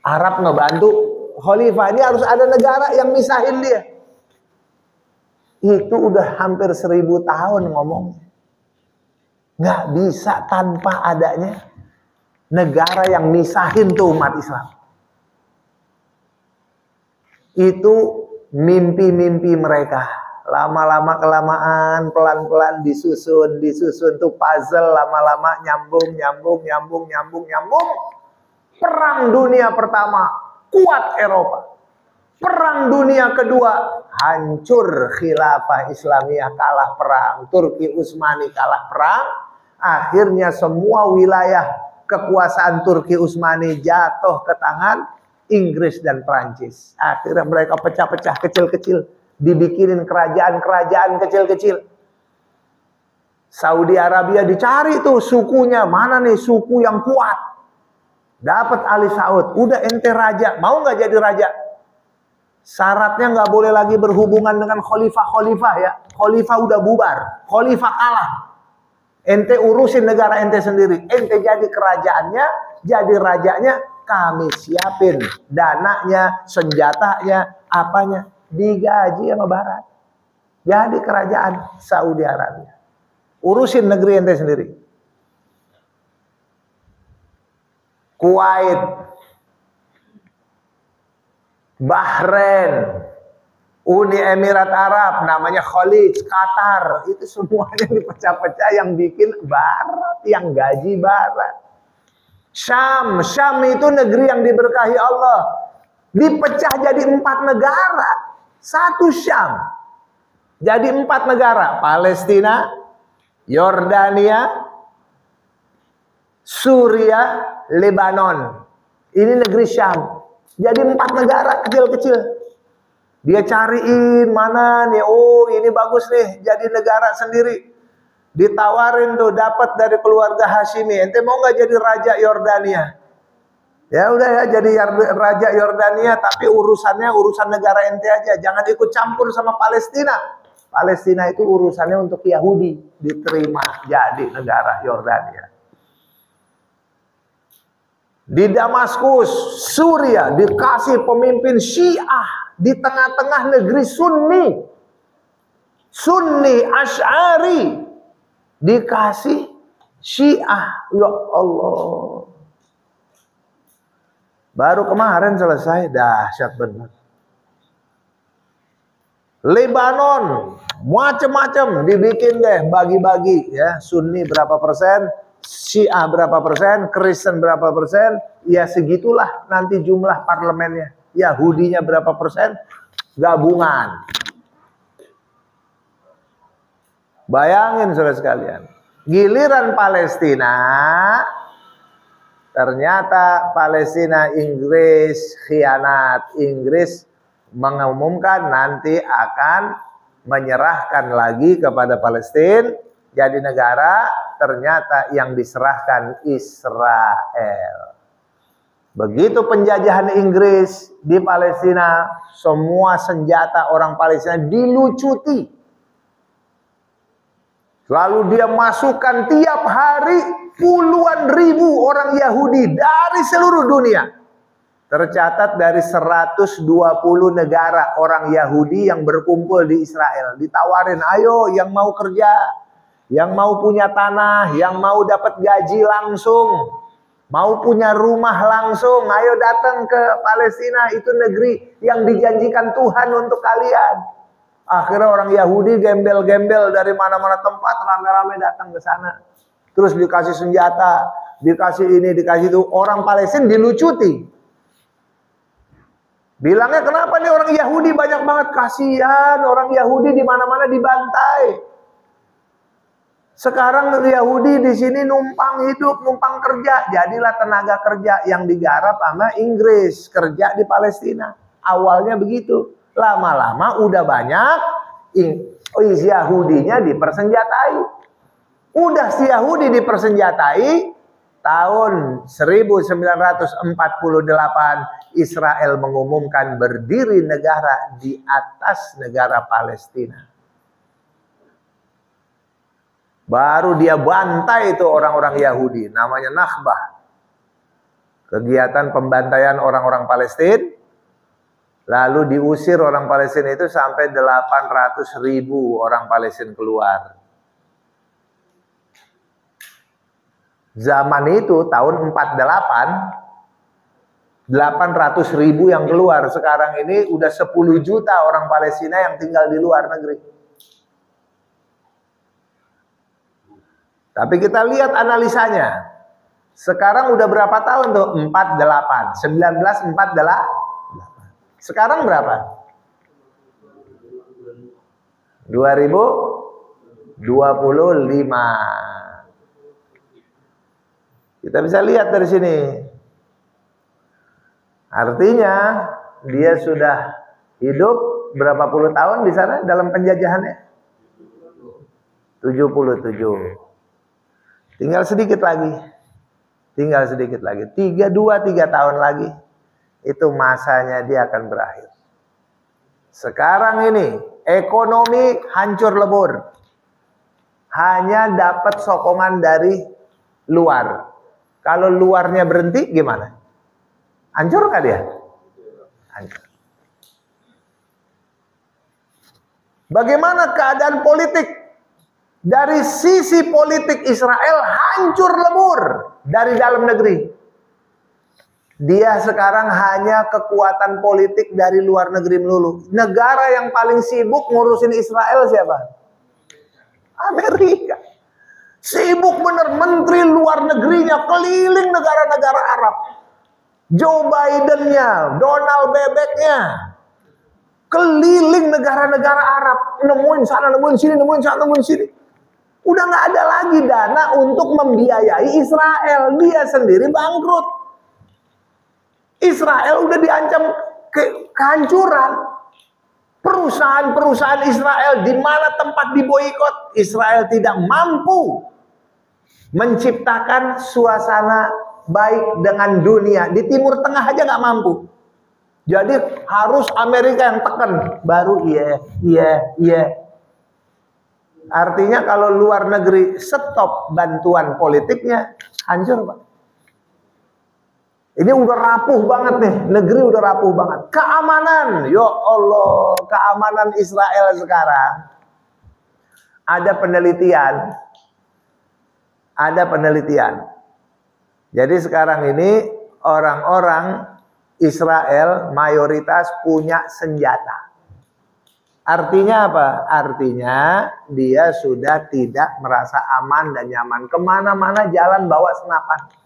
Arab ngebantu khalifah, ini harus ada negara yang misahin dia. Itu udah hampir 1000 tahun ngomongnya. Nggak bisa tanpa adanya negara yang misahin tuh umat Islam. Itu mimpi-mimpi mereka. Lama-lama kelamaan, pelan-pelan disusun tuh puzzle, lama-lama nyambung. Perang dunia pertama, kuat Eropa. Perang dunia kedua, hancur khilafah Islamiyah, kalah perang. Turki Utsmani kalah perang. Akhirnya semua wilayah kekuasaan Turki Utsmani jatuh ke tangan Inggris dan Prancis. Akhirnya mereka pecah-pecah kecil-kecil, dibikinin kerajaan-kerajaan kecil-kecil. Saudi Arabia dicari tuh sukunya, mana nih suku yang kuat. Dapat Ali Saud, udah ente raja, mau nggak jadi raja? Syaratnya nggak boleh lagi berhubungan dengan khalifah-khalifah ya. Khalifah udah bubar, khalifah kalah. Ente urusin negara ente sendiri, ente jadi kerajaannya, jadi rajanya, kami siapin dananya, senjatanya, apanya. Digaji sama Barat. Jadi kerajaan Saudi Arabia. Urusin negeri ente sendiri. Kuwait, Bahrain, Uni Emirat Arab, namanya Khalij, Qatar. Itu semuanya dipecah-pecah, yang bikin Barat, yang gaji Barat. Syam itu negeri yang diberkahi Allah. Dipecah jadi 4 negara. Satu Syam jadi 4 negara. Palestina, Yordania, Suria, Lebanon. Ini negeri Syam. Jadi 4 negara kecil-kecil. Dia cariin mana nih, oh ini bagus nih jadi negara sendiri. Ditawarin tuh, dapat dari keluarga Hashimi. Ente mau nggak jadi raja Yordania? Ya udah ya, jadi raja Yordania, tapi urusannya urusan negara ente aja, jangan ikut campur sama Palestina. Palestina itu urusannya untuk Yahudi, diterima jadi negara Yordania. Di Damaskus, Suria, dikasih pemimpin Syiah di tengah-tengah negeri Sunni Asy'ari, dikasih Syiah. Ya Allah. Baru kemarin selesai, dahsyat benar. Lebanon, macam-macam dibikin deh, bagi-bagi ya. Sunni berapa persen, Syiah berapa persen, Kristen berapa persen, ya segitulah nanti jumlah parlemennya. Yahudinya berapa persen, gabungan. Bayangin saudara sekalian, giliran Palestina, ternyata Palestina, Inggris khianat. Inggris mengumumkan nanti akan menyerahkan lagi kepada Palestina jadi negara. Ternyata yang diserahkan Israel. Begitu penjajahan Inggris di Palestina, semua senjata orang Palestina dilucuti. Lalu dia masukkan tiap hari puluhan ribu orang Yahudi dari seluruh dunia. Tercatat dari 120 negara orang Yahudi yang berkumpul di Israel. Ditawarin, ayo yang mau kerja, yang mau punya tanah, yang mau dapat gaji langsung, mau punya rumah langsung, ayo datang ke Palestina, itu negeri yang dijanjikan Tuhan untuk kalian. Akhirnya orang Yahudi gembel-gembel dari mana-mana tempat, rame-rame datang ke sana. Terus dikasih senjata, dikasih ini, dikasih itu. Orang Palestina dilucuti. Bilangnya kenapa nih orang Yahudi banyak banget? Kasihan orang Yahudi di mana-mana dibantai. Sekarang Yahudi di sini numpang hidup, numpang kerja. Jadilah tenaga kerja yang digarap sama Inggris. Kerja di Palestina. Awalnya begitu. Lama-lama udah banyak Yahudinya dipersenjatai. Udah si Yahudi dipersenjatai, tahun 1948 Israel mengumumkan berdiri negara di atas negara Palestina. Baru dia bantai itu orang-orang Yahudi, namanya Nakbah. Kegiatan pembantaian orang-orang Palestina. Lalu diusir orang Palestina itu sampai 800.000 orang Palestina keluar. Zaman itu tahun 48, 800.000 yang keluar. Sekarang ini udah 10 juta orang Palestina yang tinggal di luar negeri. Tapi kita lihat analisanya. Sekarang udah berapa tahun tuh? 48, 1948. Sekarang berapa? 2025. Kita bisa lihat dari sini. Artinya dia sudah hidup berapa puluh tahun di sana dalam penjajahannya? 77. Tinggal sedikit lagi. Tinggal sedikit lagi. 3 tahun lagi. Itu masanya dia akan berakhir. Sekarang ini ekonomi hancur lebur. Hanya dapat sokongan dari luar. Kalau luarnya berhenti gimana? Hancur nggak dia? Hancur. Bagaimana keadaan politik? Dari sisi politik Israel hancur lebur dari dalam negeri. Dia sekarang hanya kekuatan politik dari luar negeri melulu. Negara yang paling sibuk ngurusin Israel siapa? Amerika. Sibuk bener, menteri luar negerinya keliling negara-negara Arab. Joe Biden-nya, Donald Bebeknya keliling negara-negara Arab, nemuin sana, nemuin sini, nemuin sana, nemuin sini. Udah nggak ada lagi dana untuk membiayai Israel. Dia sendiri bangkrut. Israel udah diancam kehancuran. Perusahaan-perusahaan Israel di mana tempat diboikot, Israel tidak mampu menciptakan suasana baik dengan dunia. Di Timur Tengah aja nggak mampu. Jadi harus Amerika yang tekan, baru iya. Artinya kalau luar negeri stop bantuan politiknya, hancur Pak. Ini udah rapuh banget nih, negeri udah rapuh banget. Keamanan, ya Allah, keamanan Israel sekarang. Ada penelitian. Jadi sekarang ini orang-orang Israel mayoritas punya senjata. Artinya apa? Artinya dia sudah tidak merasa aman dan nyaman. Kemana-mana jalan bawa senapan.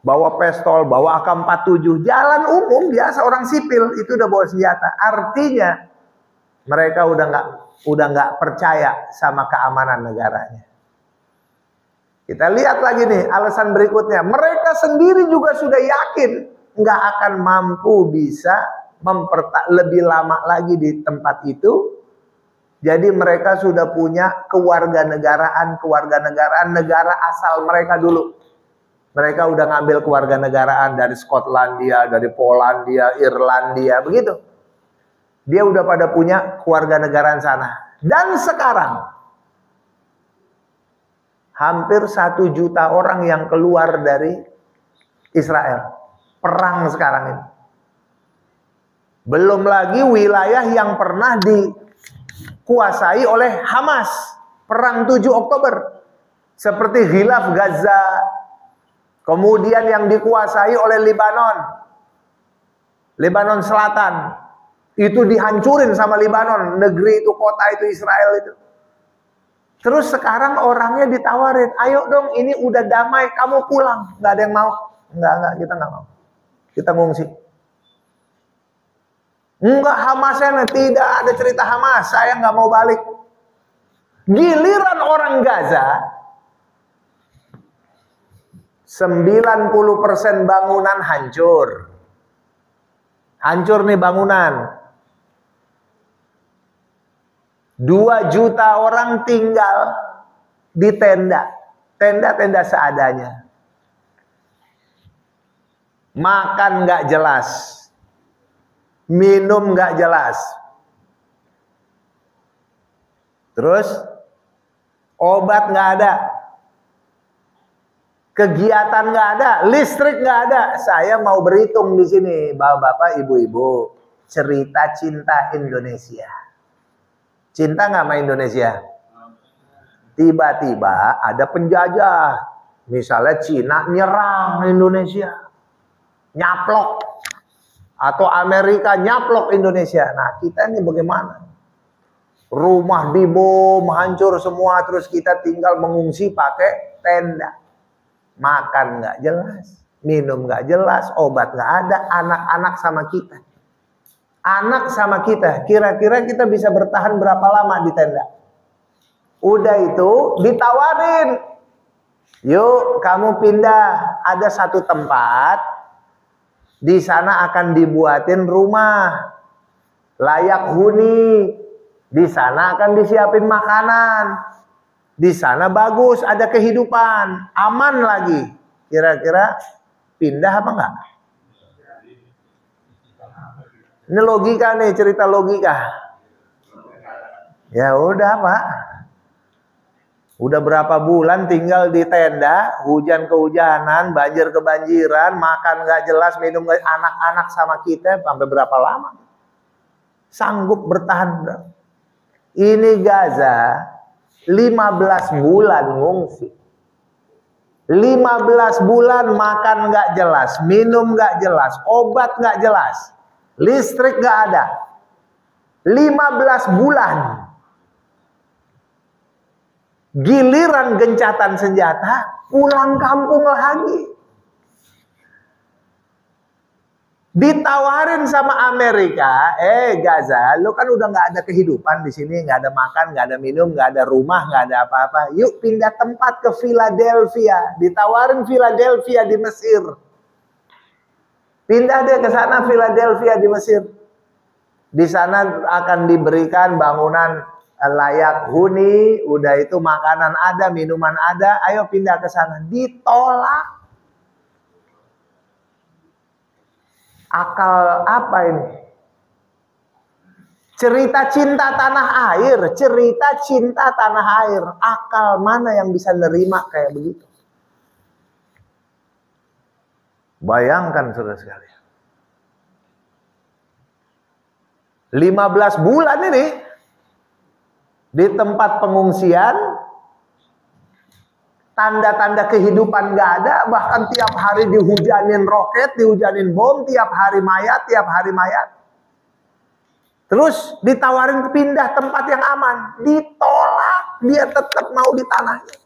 Bawa pistol, bawa AK-47, jalan umum biasa orang sipil itu udah bawa senjata. Artinya mereka udah nggak percaya sama keamanan negaranya. Kita lihat lagi nih alasan berikutnya. Mereka sendiri juga sudah yakin nggak akan mampu bisa lebih lama lagi di tempat itu. Jadi mereka sudah punya kewarganegaraan negara asal mereka dulu. Mereka udah ngambil kewarganegaraan dari Skotlandia, dari Polandia, Irlandia, begitu. Dia udah pada punya kewarganegaraan sana. Dan sekarang hampir 1 juta orang yang keluar dari Israel. Perang sekarang ini. Belum lagi wilayah yang pernah dikuasai oleh Hamas. Perang 7 Oktober. Seperti Khilaf Gaza. Kemudian yang dikuasai oleh Lebanon Selatan. Itu dihancurin sama Lebanon. Negeri itu, kota itu, Israel itu. Terus sekarang orangnya ditawarin, ayo dong ini udah damai, kamu pulang. Nggak ada yang mau. Nggak, kita nggak mau. Kita ngungsi. Enggak, Hamasnya tidak ada cerita Hamas, saya nggak mau balik. Giliran orang Gaza, 90% bangunan hancur. Hancur nih bangunan. 2 juta orang tinggal di tenda. Tenda-tenda seadanya. Makan nggak jelas. Minum nggak jelas. Terus obat nggak ada. Kegiatan nggak ada, listrik nggak ada. Saya mau berhitung di sini, bapak-bapak, ibu-ibu. Cerita cinta Indonesia. Cinta nggak sama Indonesia? Tiba-tiba ada penjajah. Misalnya Cina nyerang Indonesia. Nyaplok. Atau Amerika nyaplok Indonesia. Nah, kita ini bagaimana? Rumah dibom, hancur semua. Terus kita tinggal mengungsi pakai tenda. Makan nggak jelas. Minum nggak jelas. Obat nggak ada. Anak-anak sama kita. Anak sama kita, kira-kira kita bisa bertahan berapa lama di tenda? Udah itu ditawarin, yuk kamu pindah, ada satu tempat, di sana akan dibuatin rumah, layak huni, di sana akan disiapin makanan, di sana bagus, ada kehidupan, aman lagi. Kira-kira pindah apa enggak? Ini logika nih, cerita logika. Ya udah Pak. Udah berapa bulan tinggal di tenda, hujan kehujanan, banjir kebanjiran, makan nggak jelas, minum nggak, anak-anak sama kita sampai berapa lama? Sanggup bertahan. Ini Gaza 15 bulan ngungsi. 15 bulan makan nggak jelas, minum nggak jelas, obat nggak jelas. Listrik gak ada. 15 bulan. Giliran gencatan senjata, pulang kampung lagi. Ditawarin sama Amerika, Gaza, lu kan udah gak ada kehidupan di sini, gak ada makan, gak ada minum, gak ada rumah, gak ada apa-apa. Yuk pindah tempat ke Philadelphia. Ditawarin Philadelphia di Mesir. Pindah deh ke sana, Philadelphia di Mesir. Di sana akan diberikan bangunan layak huni, udah itu makanan ada, minuman ada, ayo pindah ke sana. Ditolak. Akal apa ini? Cerita cinta tanah air, cerita cinta tanah air. Akal mana yang bisa nerima kayak begitu? Bayangkan saudara sekalian. 15 bulan ini di tempat pengungsian, tanda-tanda kehidupan gak ada, bahkan tiap hari dihujanin roket, dihujanin bom, tiap hari mayat. Terus ditawarin pindah tempat yang aman, ditolak, dia tetap mau di tanahnya.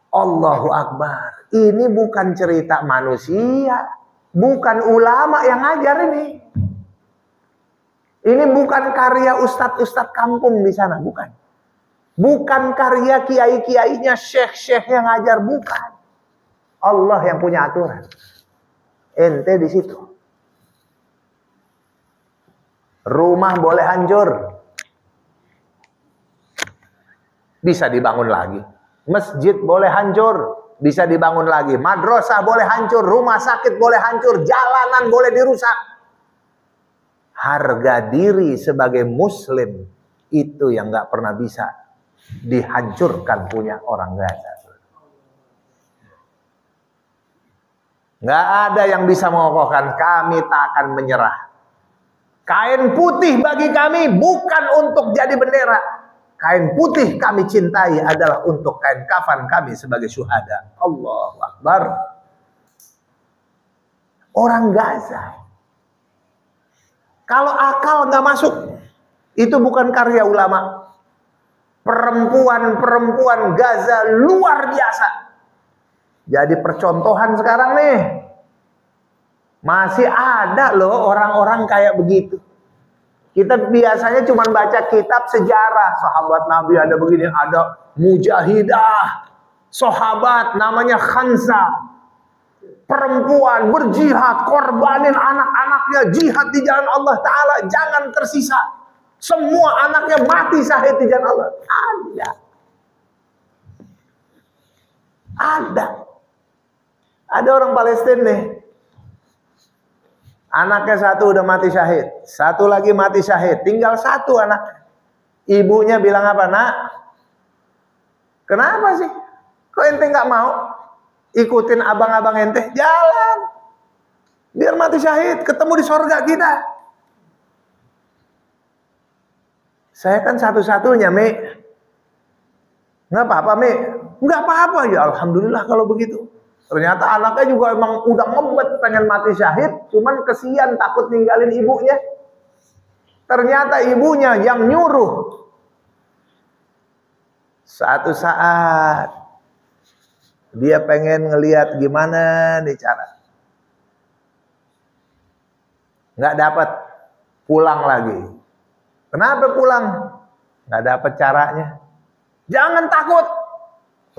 Allahu Akbar. Ini bukan cerita manusia, bukan ulama yang ngajar ini. Ini bukan karya ustadz-ustadz kampung di sana, bukan. Bukan karya kiai-kiainya, syekh-syekh yang ngajar, bukan. Allah yang punya aturan. Ente di situ. Rumah boleh hancur, bisa dibangun lagi. Masjid boleh hancur, bisa dibangun lagi. Madrasah boleh hancur, rumah sakit boleh hancur, jalanan boleh dirusak. Harga diri sebagai muslim itu yang gak pernah bisa dihancurkan punya orang Gaza. Gak ada yang bisa mengokohkan. Kami tak akan menyerah. Kain putih bagi kami bukan untuk jadi bendera. Kain putih kami cintai adalah untuk kain kafan kami sebagai syuhada. Allahu Akbar. Orang Gaza. Kalau akal nggak masuk, itu bukan karya ulama. Perempuan-perempuan Gaza luar biasa. Jadi percontohan sekarang nih. Masih ada loh orang-orang kayak begitu. Kita biasanya cuma baca kitab sejarah. Sahabat Nabi ada begini, ada mujahidah. Sahabat namanya Khansa. Perempuan berjihad, korbanin anak-anaknya, jihad di jalan Allah Ta'ala. Jangan tersisa. Semua anaknya mati syahid di jalan Allah. Ada. Ada. Ada orang Palestina nih. Anaknya satu udah mati syahid, satu lagi mati syahid, tinggal satu anak. Ibunya bilang apa? Nak, kenapa sih? Kok ente nggak mau ikutin abang-abang ente? Jalan, biar mati syahid, ketemu di sorga kita. Saya kan satu-satunya, Mi. Nggak apa-apa, Mi. Nggak apa-apa ya, alhamdulillah kalau begitu. Ternyata anaknya juga emang udah ngebet pengen mati syahid, cuman kesian takut ninggalin ibunya. Ternyata ibunya yang nyuruh. Suatu saat dia pengen ngelihat gimana nih cara. Nggak dapat, pulang lagi. Kenapa pulang? Nggak dapat caranya. Jangan takut.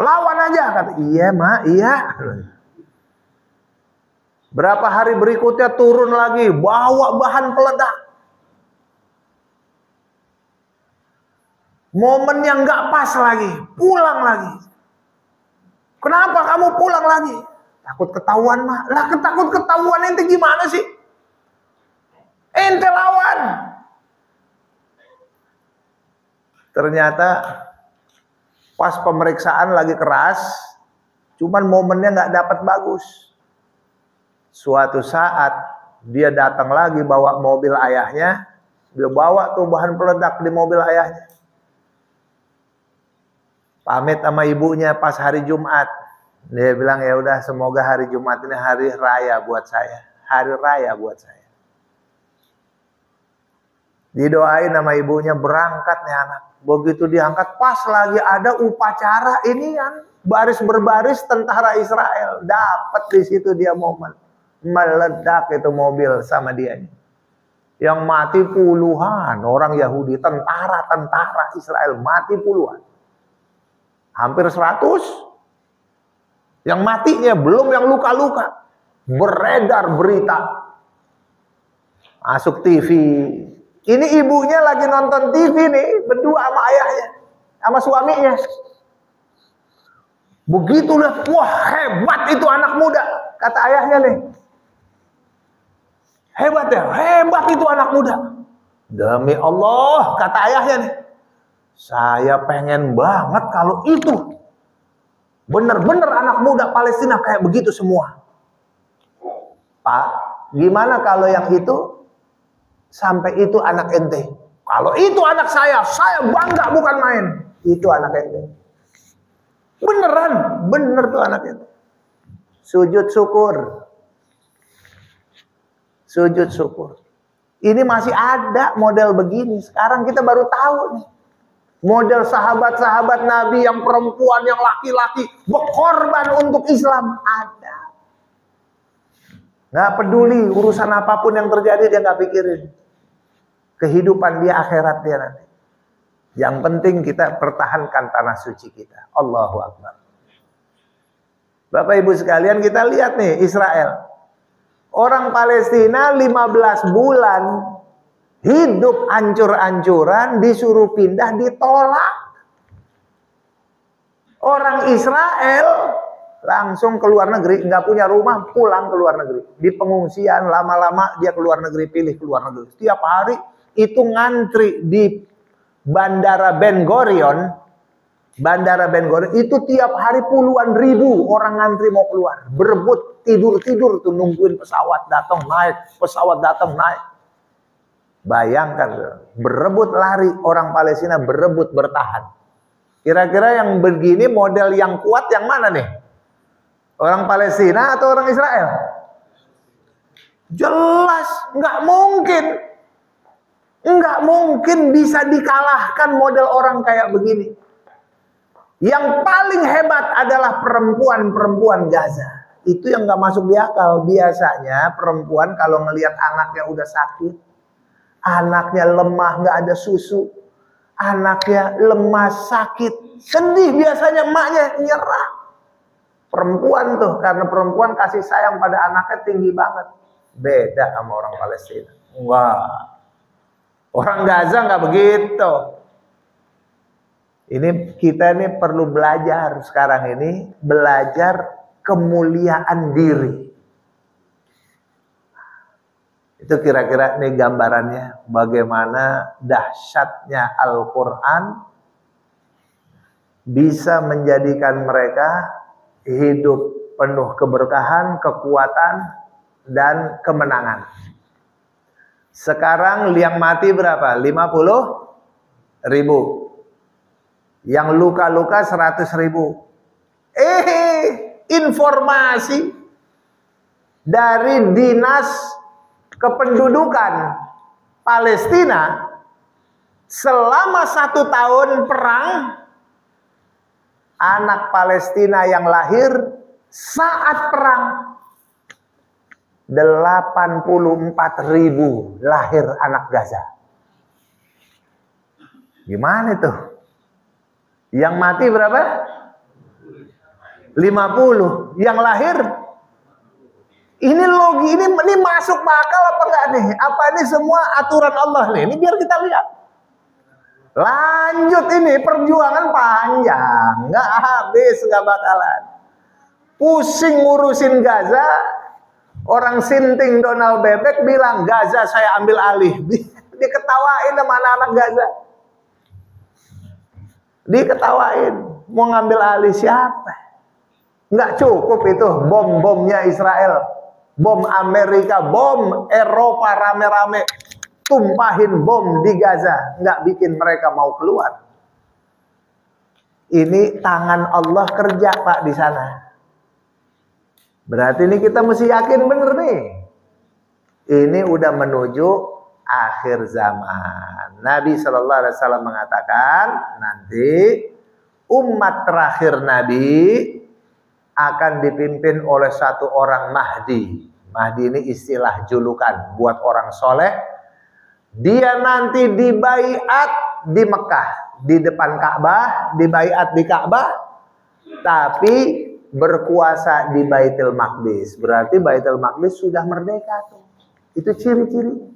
Lawan aja, kata. Iya, Ma, iya. Berapa hari berikutnya turun lagi, bawa bahan peledak. Momen yang nggak pas lagi, pulang lagi. Kenapa kamu pulang lagi? Takut ketahuan, Ma. Lah, takut ketahuan ente gimana sih? Ente lawan. Ternyata pas pemeriksaan lagi keras, cuman momennya nggak dapat bagus. Suatu saat dia datang lagi bawa mobil ayahnya, dia bawa tuh bahan peledak di mobil ayahnya. Pamit sama ibunya pas hari Jumat. Dia bilang, ya udah semoga hari Jumat ini hari raya buat saya, hari raya buat saya. Didoain sama ibunya, berangkat nih anak. Begitu diangkat, pas lagi ada upacara ini kan, baris berbaris tentara Israel. Dapat di situ dia momen. Meledak itu mobil sama dia. Yang mati puluhan orang Yahudi, tentara Israel mati puluhan. Hampir 100. Yang matinya belum yang luka-luka. Beredar berita. Masuk TV. Ini ibunya lagi nonton TV nih, berdua sama ayahnya, sama suaminya. Begitu lihat, wah hebat itu anak muda, kata ayahnya nih. Hebat ya, hebat itu anak muda. Demi Allah, kata ayahnya nih. Saya pengen banget kalau itu bener-bener anak muda Palestina kayak begitu semua. Pak, gimana kalau yang itu sampai itu anak ente? Kalau itu anak saya bangga bukan main. Itu anak ente. Beneran, bener tuh anak ente. Sujud syukur. Sujud syukur. Ini masih ada model begini. Sekarang kita baru tahu nih. Model sahabat-sahabat Nabi yang perempuan, yang laki-laki berkorban untuk Islam. Ada. Nggak peduli urusan apapun yang terjadi, dia nggak pikirin. Kehidupan dia, akhirat dia nanti. Yang penting kita pertahankan tanah suci kita. Allahu Akbar. Bapak Ibu sekalian, kita lihat nih Israel. Orang Palestina 15 bulan hidup ancur-ancuran, disuruh pindah, ditolak. Orang Israel langsung ke luar negeri, nggak punya rumah, pulang ke luar negeri. Di pengungsian, lama-lama dia ke luar negeri, pilih ke luar negeri. Setiap hari itu ngantri di Bandara Ben Gurion. Bandara Ben Gurion itu tiap hari puluhan ribu orang ngantri mau keluar. Berebut, tidur-tidur tuh nungguin pesawat datang naik, pesawat datang naik. Bayangkan, berebut lari, orang Palestina berebut bertahan. Kira-kira yang begini model yang kuat yang mana nih? Orang Palestina atau orang Israel? Jelas nggak mungkin. Nggak mungkin bisa dikalahkan model orang kayak begini. Yang paling hebat adalah perempuan-perempuan Gaza. Itu yang nggak masuk di akal. Biasanya perempuan kalau ngelihat anaknya udah sakit, anaknya lemah, nggak ada susu, anaknya lemas, sakit, sedih, biasanya emaknya nyerah. Perempuan tuh, karena perempuan kasih sayang pada anaknya tinggi banget. Beda sama orang Palestina. Wah, orang Gaza nggak begitu. Ini kita ini perlu belajar sekarang ini, belajar kemuliaan diri. Itu kira-kira nih gambarannya bagaimana dahsyatnya Al-Quran bisa menjadikan mereka hidup penuh keberkahan, kekuatan, dan kemenangan. Sekarang yang mati berapa? 50.000. Yang luka-luka 100.000. Informasi dari Dinas Kependudukan Palestina, selama 1 tahun perang, anak Palestina yang lahir saat perang 84.000 lahir anak Gaza. Gimana itu? Yang mati berapa? 50. Yang lahir? Ini logi, ini masuk akal apa enggak nih? Apa ini semua aturan Allah nih? Ini biar kita lihat. Lanjut, ini perjuangan panjang, nggak habis, nggak bakalan. Pusing ngurusin Gaza. Orang sinting Donald Bebek bilang, Gaza saya ambil alih. Diketawain sama anak-anak Gaza. Diketawain. Mau ngambil alih siapa? Nggak cukup itu bom-bomnya Israel. Bom Amerika, bom Eropa rame-rame. Tumpahin bom di Gaza. Nggak bikin mereka mau keluar. Ini tangan Allah kerja Pak di sana. Berarti ini kita mesti yakin bener nih. Ini udah menuju akhir zaman. Nabi SAW mengatakan nanti umat terakhir Nabi akan dipimpin oleh satu orang Mahdi. Mahdi ini istilah julukan buat orang soleh. Dia nanti dibaiat di Mekah, di depan Ka'bah, dibaiat di Ka'bah, tapi berkuasa di Baitul Maqdis. Berarti Baitul Maqdis sudah merdeka tuh. Itu ciri-ciri.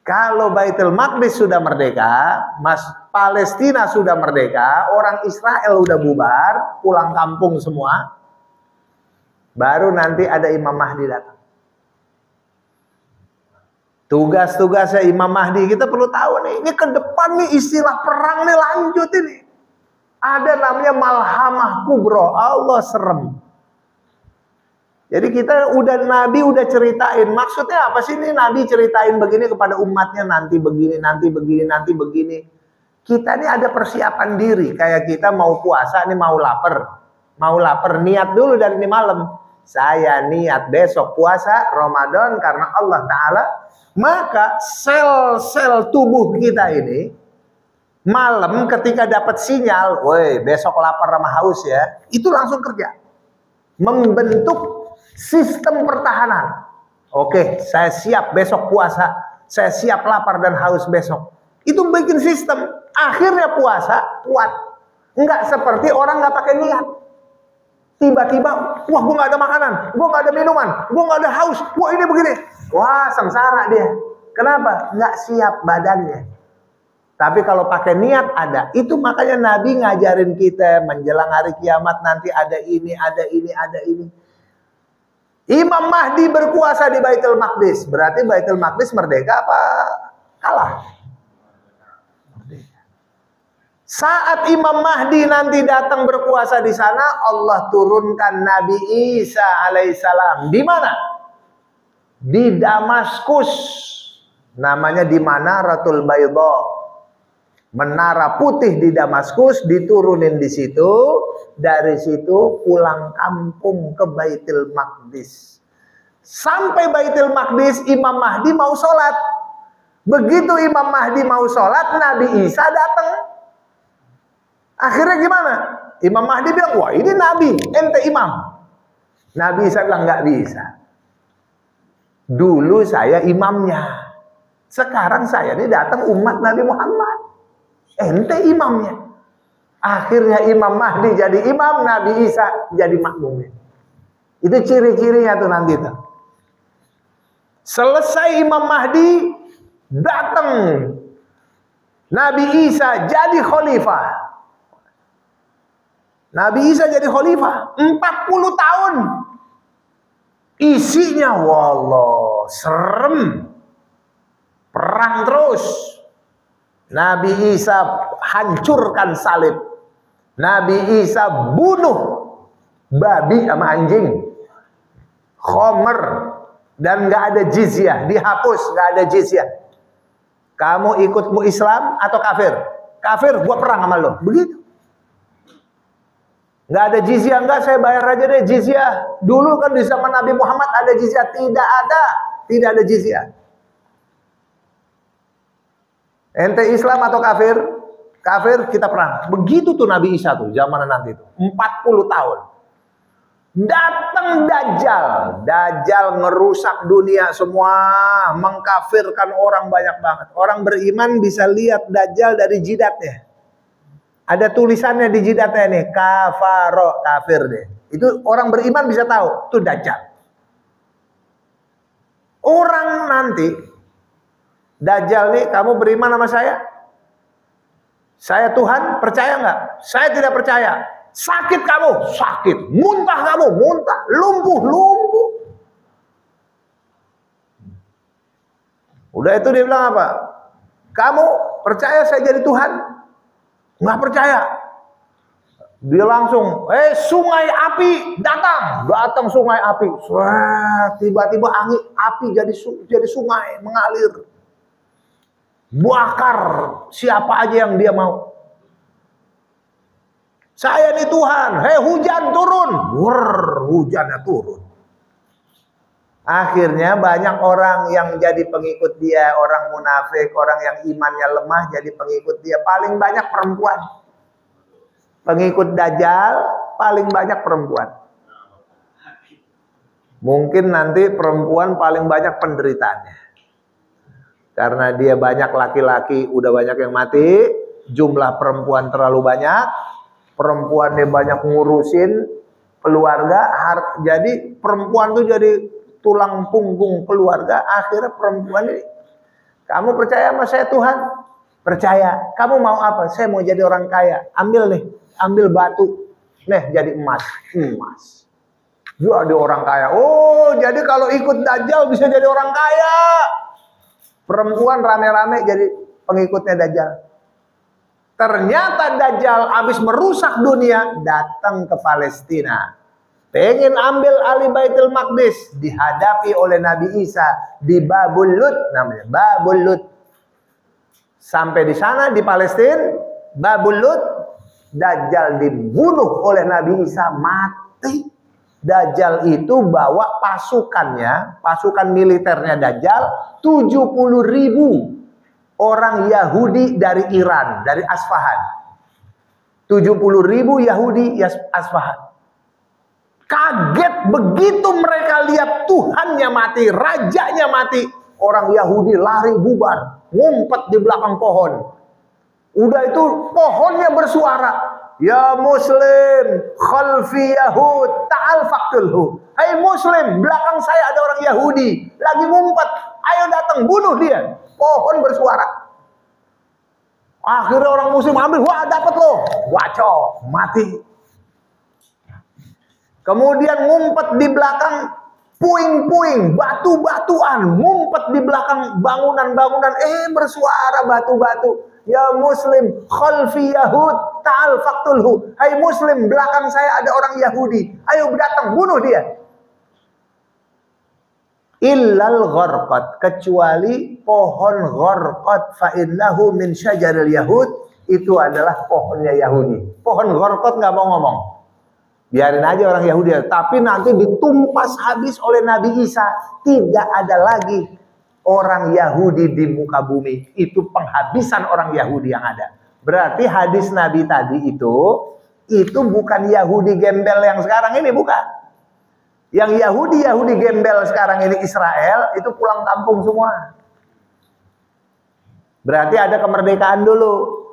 Kalau Baitul Maqdis sudah merdeka, Palestina sudah merdeka, orang Israel udah bubar, pulang kampung semua, baru nanti ada Imam Mahdi datang. Tugas-tugasnya Imam Mahdi kita perlu tahu nih. Ini ke depan nih istilah perang nih lanjut ini. Ada namanya malhamah kubro, Allah serem. Jadi kita Nabi udah ceritain. Maksudnya apa sih ini Nabi ceritain begini kepada umatnya, nanti begini, nanti begini, nanti begini. Kita ini ada persiapan diri. Kayak kita mau puasa nih, mau lapar. Mau lapar, niat dulu dari ini malam. Saya niat besok puasa Ramadan karena Allah Ta'ala. Maka sel-sel tubuh kita ini malam ketika dapat sinyal, woi besok lapar sama haus ya, itu langsung kerja. Membentuk sistem pertahanan. Oke, saya siap besok puasa, saya siap lapar dan haus besok. Itu bikin sistem. Akhirnya puasa kuat. Enggak seperti orang nggak pakai niat. Tiba-tiba, wah gue nggak ada makanan, gue nggak ada minuman, gue nggak ada haus, wah ini begini. Wah sengsara dia. Kenapa? Nggak siap badannya. Tapi kalau pakai niat ada. Itu makanya Nabi ngajarin kita menjelang hari kiamat nanti ada ini, ada ini, ada ini. Imam Mahdi berkuasa di Baitul Maqdis. Berarti Baitul Maqdis merdeka apa kalah? Merdeka. Saat Imam Mahdi nanti datang berkuasa di sana, Allah turunkan Nabi Isa alaihissalam. Di mana? Di Damaskus. Namanya di Manaratul Baydha. Menara putih di Damaskus, diturunin di situ. Dari situ pulang kampung ke Baitul Maqdis. Sampai Baitul Maqdis, Imam Mahdi mau sholat. Begitu Imam Mahdi mau sholat, Nabi Isa datang. Akhirnya gimana? Imam Mahdi bilang, wah ini Nabi, ente imam. Nabi Isa bilang, nggak bisa. Dulu saya imamnya. Sekarang saya ini datang umat Nabi Muhammad. Ente imamnya. Akhirnya Imam Mahdi jadi imam, Nabi Isa jadi makmumnya. Itu ciri-cirinya tuh nanti tuh. Selesai Imam Mahdi, datang Nabi Isa jadi khalifah. Nabi Isa jadi khalifah 40 tahun. Isinya wallah serem. Perang terus. Nabi Isa hancurkan salib. Nabi Isa bunuh babi sama anjing. Khomer. Dan gak ada jizyah. Dihapus, gak ada jizyah. Kamu ikutmu Islam atau kafir? Kafir, gua perang sama lo. Begitu. Gak ada jizyah, enggak, saya bayar aja deh jizyah. Dulu kan di zaman Nabi Muhammad ada jizyah. Tidak ada. Tidak ada jizyah. Ente Islam atau kafir? Kafir, kita perang. Begitu tuh Nabi Isa tuh, zaman nanti tuh. 40 tahun. Datang Dajjal. Dajjal ngerusak dunia semua. Mengkafirkan orang banyak banget. Orang beriman bisa lihat Dajjal dari jidatnya. Ada tulisannya di jidatnya nih. Kafaro, kafir deh. Itu orang beriman bisa tahu. Itu Dajjal. Orang nanti. Dajjal nih, kamu beriman sama saya? Saya Tuhan, percaya nggak? Saya tidak percaya. Sakit kamu, sakit. Muntah kamu, muntah. Lumpuh, lumpuh. Udah itu dia bilang apa? Kamu percaya saya jadi Tuhan? Nggak percaya. Dia langsung, sungai api datang. Datang sungai api. Wah, tiba-tiba angin api jadi sungai mengalir. Bakar siapa aja yang dia mau. Saya ini Tuhan. Hei, hujan turun. Hujannya turun. Akhirnya banyak orang yang jadi pengikut dia. Orang munafik, orang yang imannya lemah jadi pengikut dia. Paling banyak perempuan. Pengikut Dajjal paling banyak perempuan. Mungkin nanti perempuan paling banyak penderitaannya. Karena dia banyak laki-laki, udah banyak yang mati. Jumlah perempuan terlalu banyak. Perempuannya banyak ngurusin keluarga. Jadi perempuan tuh jadi tulang punggung keluarga. Akhirnya perempuan ini, kamu percaya sama saya Tuhan? Percaya. Kamu mau apa? Saya mau jadi orang kaya. Ambil nih, ambil batu. Nih jadi emas. Emas. Jadi orang kaya. Oh, jadi kalau ikut Dajjal bisa jadi orang kaya. Perempuan rame-rame jadi pengikutnya Dajjal. Ternyata Dajjal habis merusak dunia, datang ke Palestina. Pengen ambil alih Baitul Maqdis, dihadapi oleh Nabi Isa di Babul Lut namanya, Babul Lut. Sampai di sana di Palestina, Babul Lut, Dajjal dibunuh oleh Nabi Isa, mati. Dajjal itu bawa pasukannya, pasukan militernya Dajjal 70.000 orang Yahudi dari Iran, dari Asfahan. 70.000 Yahudi Asfahan. Kaget begitu mereka lihat Tuhannya mati, rajanya mati. Orang Yahudi lari bubar, ngumpet di belakang pohon. Udah itu pohonnya bersuara. Ya Muslim, khalfi Yahud, ta'al faktulhu. Hai Muslim, belakang saya ada orang Yahudi, lagi ngumpet. Ayo datang, bunuh dia. Pohon bersuara. Akhirnya orang Muslim ambil, wah dapat loh. Wacok, mati. Kemudian ngumpet di belakang puing-puing, batu-batuan. Ngumpet di belakang bangunan-bangunan. Bersuara batu-batu. Ya Muslim, khalfi Yahud, ta'al faktulhu. Hai Muslim, belakang saya ada orang Yahudi. Ayo datang, bunuh dia. illal gharqad, kecuali pohon gharqad, fa innahu min syajaril yahud, itu adalah pohonnya Yahudi. Pohon gharqad nggak mau ngomong, biarin aja orang Yahudi, tapi nanti ditumpas habis oleh Nabi Isa. Tidak ada lagi orang Yahudi di muka bumi. Itu penghabisan orang Yahudi yang ada. Berarti hadis Nabi tadi itu bukan Yahudi gembel yang sekarang ini, bukan. Yang Yahudi gembel sekarang ini Israel, itu pulang kampung semua. Berarti ada kemerdekaan dulu.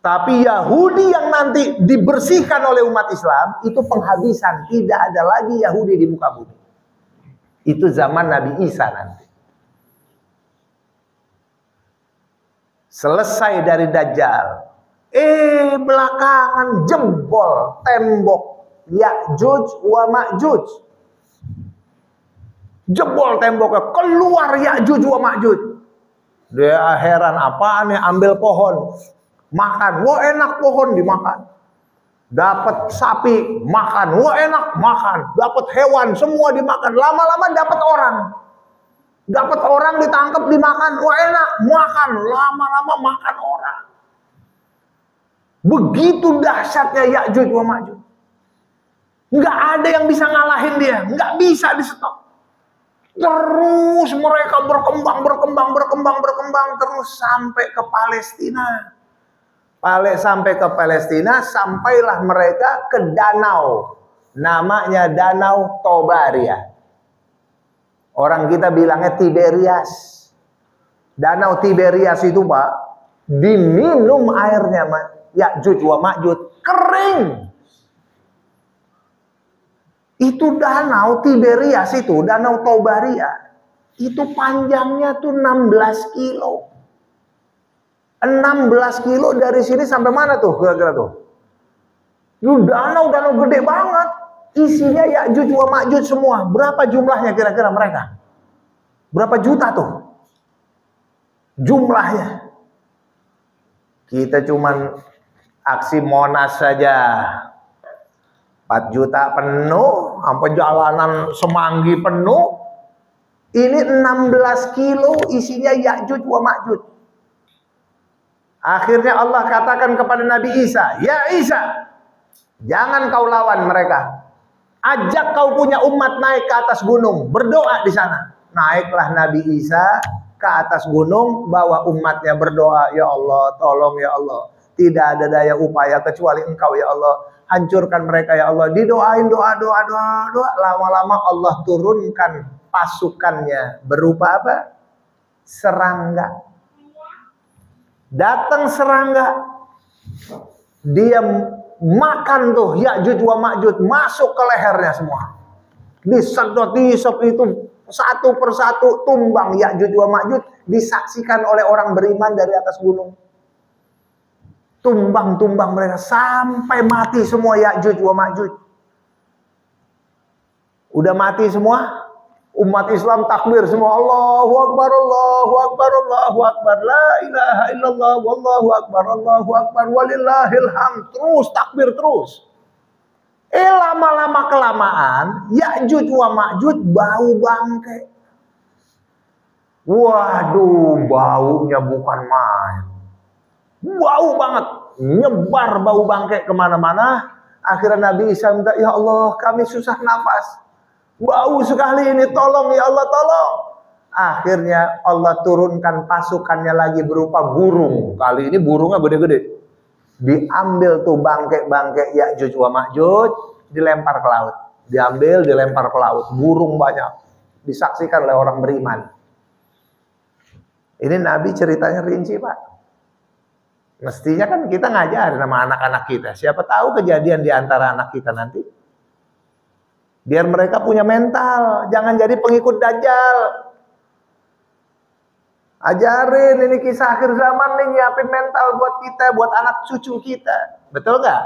Tapi Yahudi yang nanti dibersihkan oleh umat Islam, itu penghabisan. Tidak ada lagi Yahudi di muka bumi. Itu zaman Nabi Isa nanti. Selesai dari Dajjal. Belakangan jebol tembok Ya'juj wa Ma'juj. Jebol temboknya, keluar Ya'juj wa Ma'juj. Dia heran, apaan nih, ambil pohon, makan, wah enak, pohon dimakan. Dapat sapi, makan, wah enak, makan. Dapat hewan, semua dimakan. Lama-lama dapat orang. Dapat orang ditangkap, dimakan, wah enak, makan. Lama-lama makan orang. Begitu dahsyatnya Ya'juj wa Ma'juj. Nggak ada yang bisa ngalahin dia, nggak bisa di stop. Terus mereka berkembang terus sampai ke Palestina. Sampai ke Palestina, sampailah mereka ke danau. Namanya Danau Tobaria. Orang kita bilangnya Tiberias. Danau Tiberias itu, Pak, diminum airnya Ya'juj wa Ma'juj, kering. Itu danau Tiberias itu, Danau Tobaria, itu panjangnya tuh 16 kilo. 16 kilo dari sini sampai mana tuh kira-kira tuh? Itu danau gede banget. Isinya Ya'juj wa Ma'juj semua. Berapa jumlahnya kira-kira mereka? Berapa juta tuh jumlahnya? Kita cuman aksi Monas saja 4 juta penuh, sampai jalanan Semanggi penuh. Ini 16 kilo isinya Ya'juj wa Ma'juj. Akhirnya Allah katakan kepada Nabi Isa, "Ya Isa, jangan kau lawan mereka. Ajak kau punya umat naik ke atas gunung, berdoa di sana." Naiklah Nabi Isa ke atas gunung, bawa umatnya berdoa, "Ya Allah, tolong ya Allah. Tidak ada daya upaya kecuali Engkau ya Allah. Hancurkan mereka ya Allah." Didoain doa. Lama-lama Allah turunkan pasukannya berupa apa? Serangga. Datang serangga. Dia makan tuh Ya'juj wa Ma'juj, masuk ke lehernya semua. Disedot itu satu persatu, tumbang Ya'juj wa Ma'juj, disaksikan oleh orang beriman dari atas gunung. Tumbang mereka sampai mati semua Ya'juj wa Ma'juj. Udah mati semua, umat Islam takbir semua, Allahu Akbar, Allahu Akbar, Allahu Akbar, la ilaha illallah, wallahu akbar, Allahu Akbar, walillahil hamd. Terus takbir terus. Lama-lama kelamaan Ya'juj wa Ma'juj bau bangkai. Waduh, baunya bukan main. Bau banget, nyebar bau bangkai kemana-mana. Akhirnya Nabi Isa minta, "Ya Allah, kami susah nafas. Bau sekali ini, tolong ya Allah, tolong." Akhirnya Allah turunkan pasukannya lagi berupa burung. Kali ini burungnya gede-gede. Diambil tuh bangkai-bangkai Ya'juj wa Ma'juj, dilempar ke laut. Diambil, dilempar ke laut. Burung banyak. Disaksikan oleh orang beriman. Ini Nabi ceritanya rinci, Pak. Mestinya kan kita ngajarin sama anak-anak kita. Siapa tahu kejadian di antara anak kita nanti. Biar mereka punya mental. Jangan jadi pengikut Dajjal. Ajarin, ini kisah akhir zaman nih, nyiapin mental buat kita, buat anak cucu kita. Betul gak?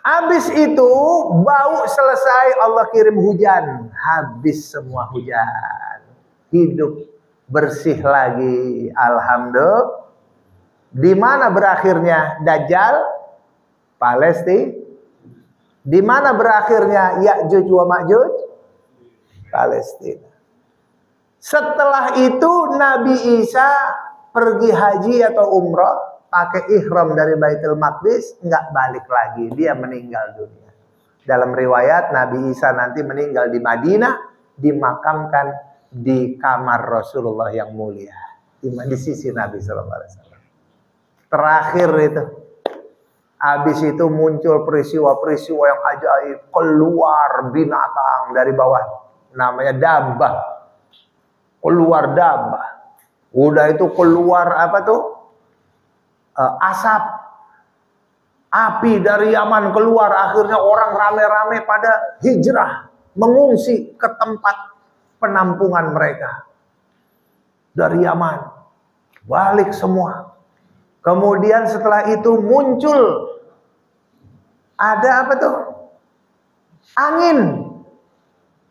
Habis itu, bau selesai, Allah kirim hujan. Habis semua hujan. Hidup bersih lagi. Alhamdulillah. Di mana berakhirnya Dajjal? Palestina. Di mana berakhirnya Ya'juj wa Ma'juj? Palestina. Setelah itu Nabi Isa pergi haji atau umrah, pakai ihram dari Baitul Maqdis, nggak balik lagi, dia meninggal dunia. Dalam riwayat Nabi Isa nanti meninggal di Madinah, dimakamkan di kamar Rasulullah yang mulia, di sisi Nabi SAW. Terakhir itu, habis itu muncul peristiwa-peristiwa yang ajaib, keluar binatang dari bawah, namanya dabbah, keluar dabbah. Udah itu keluar apa tuh? Asap, api dari Yaman keluar. Akhirnya orang rame-rame pada hijrah, mengungsi ke tempat penampungan mereka. Dari Yaman, balik semua. Kemudian setelah itu muncul ada apa tuh? Angin.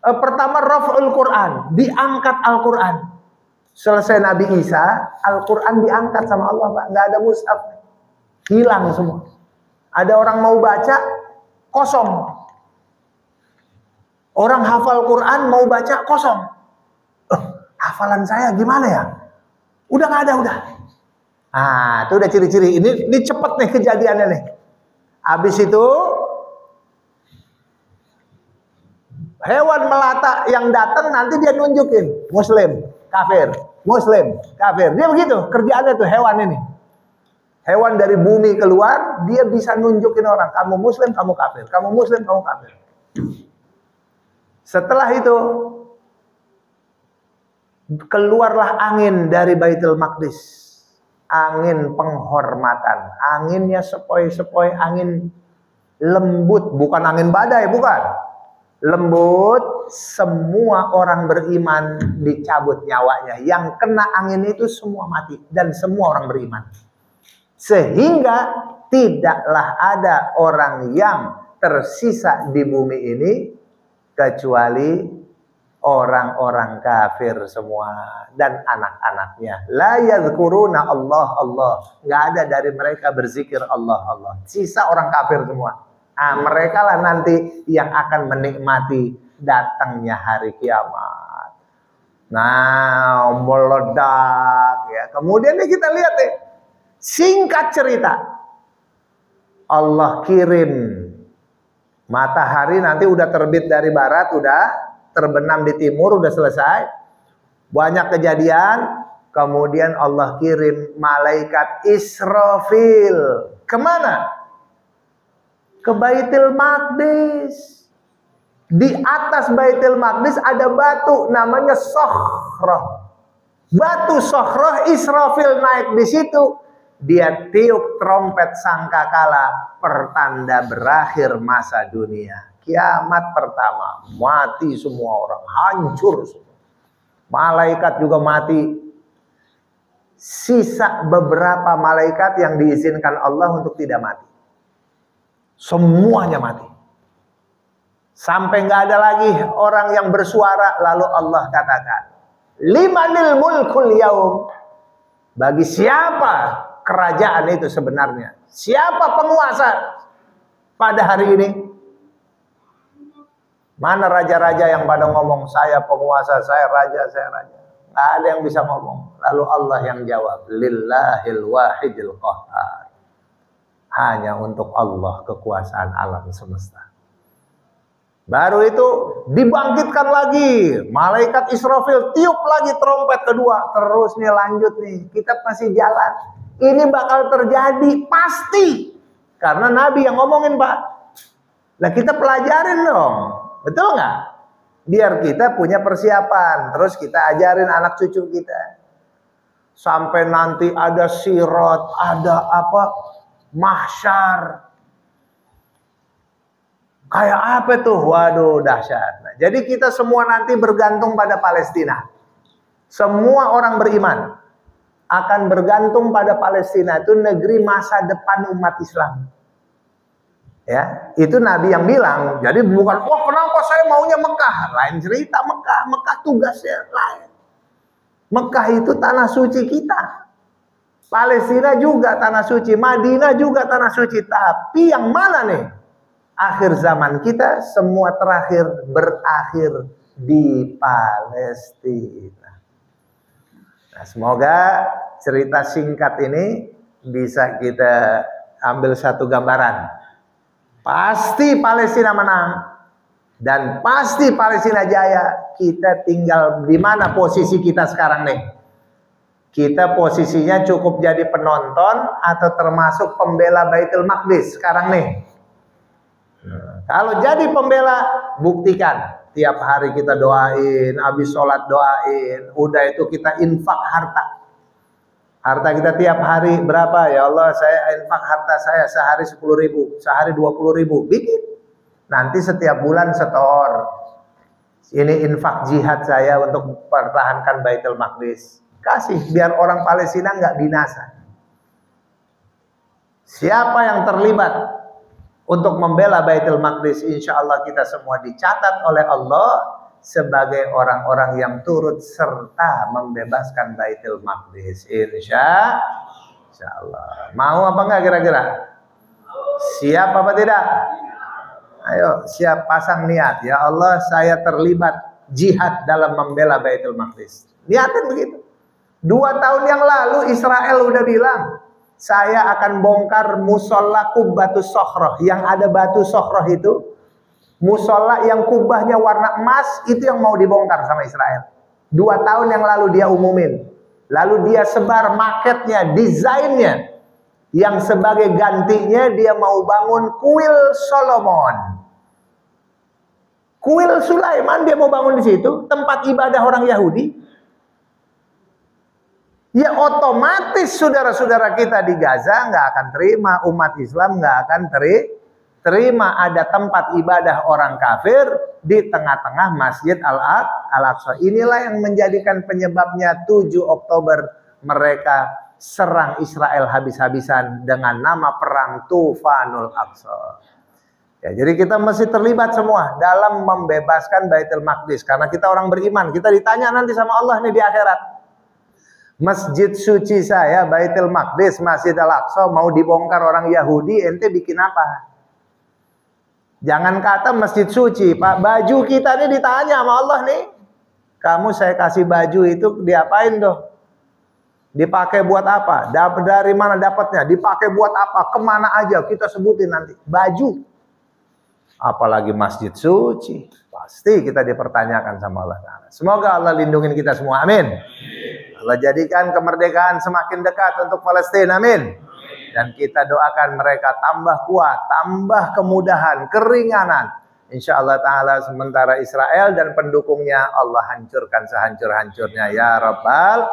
Pertama raf'ul Quran, diangkat Al-Quran. Selesai Nabi Isa, Al-Quran diangkat sama Allah, Pak. Nggak ada mushaf, hilang semua. Ada orang mau baca, kosong. Orang hafal Quran mau baca, kosong. Hafalan saya gimana ya? Udah nggak ada, udah. Ah, itu udah ciri-ciri. Ini cepet nih kejadiannya nih. Habis itu hewan melata yang datang nanti dia nunjukin Muslim, kafir, Muslim, kafir. Dia begitu kerjaannya tuh hewan ini. Hewan dari bumi keluar, dia bisa nunjukin orang, kamu Muslim, kamu kafir, kamu Muslim, kamu kafir. Setelah itu keluarlah angin dari Baitul Maqdis. Angin penghormatan, anginnya sepoi-sepoi, angin lembut, bukan angin badai, bukan. Lembut, semua orang beriman dicabut nyawanya. Yang kena angin itu semua mati dan semua orang beriman. Sehingga tidaklah ada orang yang tersisa di bumi ini kecuali orang-orang kafir semua dan anak-anaknya. La yadhkuruna Allah. Nggak ada dari mereka berzikir Allah. Sisa orang kafir semua. Nah, mereka lah nanti yang akan menikmati datangnya hari kiamat. Nah, meledak ya. Kemudian kita lihat deh. Singkat cerita, Allah kirim matahari nanti udah terbit dari barat, udah terbenam di timur, udah selesai. Banyak kejadian. Kemudian Allah kirim malaikat Israfil. Kemana? Ke Baitul Maqdis. Di atas Baitul Maqdis ada batu namanya Sokhrah. Batu Sokhrah, Israfil naik di situ. Dia tiup trompet sangkakala, pertanda berakhir masa dunia. Kiamat pertama, mati semua orang, hancur semua. Malaikat juga mati. Sisa beberapa malaikat yang diizinkan Allah untuk tidak mati. Semuanya mati. Sampai nggak ada lagi orang yang bersuara, lalu Allah katakan, limanil mulkul yaum. Bagi siapa kerajaan itu sebenarnya? Siapa penguasa pada hari ini? Mana raja-raja yang pada ngomong, saya penguasa, saya raja, saya raja. Nggak ada yang bisa ngomong. Lalu Allah yang jawab, lillahil wahidil qahhar. Hanya untuk Allah kekuasaan alam semesta. Baru itu dibangkitkan lagi. Malaikat Israfil tiup lagi trompet kedua. Terus nih lanjut nih. Kita masih jalan. Ini bakal terjadi pasti. Karena Nabi yang ngomongin, Pak. Lah kita pelajarin dong. Betul nggak? Biar kita punya persiapan. Terus kita ajarin anak cucu kita. Sampai nanti ada sirat, ada apa? Mahsyar. Kayak apa tuh? Waduh, dahsyat. Nah, jadi kita semua nanti bergantung pada Palestina. Semua orang beriman akan bergantung pada Palestina. Itu negeri masa depan umat Islam. Ya, itu Nabi yang bilang. Jadi bukan, wah kenapa saya maunya Mekah? Lain cerita Mekah. Mekah tugasnya lain. Mekah itu tanah suci kita. Palestina juga tanah suci. Madinah juga tanah suci. Tapi yang mana nih? Akhir zaman kita semua berakhir di Palestina. Nah, semoga cerita singkat ini bisa kita ambil satu gambaran. Pasti Palestina menang dan pasti Palestina jaya. Kita tinggal di mana posisi kita sekarang nih? Kita posisinya cukup jadi penonton atau termasuk pembela Baitul Maqdis sekarang nih? Kalau jadi pembela, buktikan. Tiap hari kita doain, habis sholat doain, udah itu kita infak harta. Harta kita tiap hari berapa? Ya Allah, saya infak harta saya sehari 10.000, sehari 20.000, bikin. Nanti setiap bulan setor. Ini infak jihad saya untuk pertahankan Baitul Maqdis. Kasih biar orang Palestina nggak binasa. Siapa yang terlibat untuk membela Baitul Maqdis, insya Allah kita semua dicatat oleh Allah sebagai orang-orang yang turut serta membebaskan Baitul Maqdis. Insya Allah. Mau apa enggak kira-kira? Siap apa tidak? Ayo siap, pasang niat. Ya Allah, saya terlibat jihad dalam membela Baitul Maqdis. Niatin begitu. 2 tahun yang lalu Israel udah bilang, saya akan bongkar musola Qubbatus Sokhroh. Yang ada batu Sokhroh itu, musola yang kubahnya warna emas, itu yang mau dibongkar sama Israel. 2 tahun yang lalu dia umumin. Lalu dia sebar maketnya, desainnya. Yang sebagai gantinya dia mau bangun kuil Solomon. Kuil Sulaiman dia mau bangun di situ, tempat ibadah orang Yahudi. Ya otomatis saudara-saudara kita di Gaza nggak akan terima, umat Islam nggak akan terima ada tempat ibadah orang kafir di tengah-tengah Masjid Al-Aqsa. Inilah yang menjadikan penyebabnya 7 Oktober mereka serang Israel habis-habisan dengan nama perang Tufanul Aqsa. Ya, jadi kita mesti terlibat semua dalam membebaskan Baitul Maqdis karena kita orang beriman. Kita ditanya nanti sama Allah nih di akhirat. Masjid suci saya, Baitul Maqdis, Masjid Al-Aqsa mau dibongkar orang Yahudi, ente bikin apa? Jangan kata masjid suci, Pak. Baju kita ini ditanya sama Allah nih. Kamu saya kasih baju itu diapain doh? Dipakai buat apa? Dari mana dapatnya? Dipakai buat apa? Kemana aja? Kita sebutin nanti. Baju. Apalagi masjid suci. Pasti kita dipertanyakan sama Allah Ta'ala. Semoga Allah lindungin kita semua. Amin. Allah jadikan kemerdekaan semakin dekat untuk Palestina, amin. Dan kita doakan mereka tambah kuat, tambah kemudahan, keringanan. Insya Allah Ta'ala sementara Israel dan pendukungnya Allah hancurkan sehancur-hancurnya. Ya Rabbal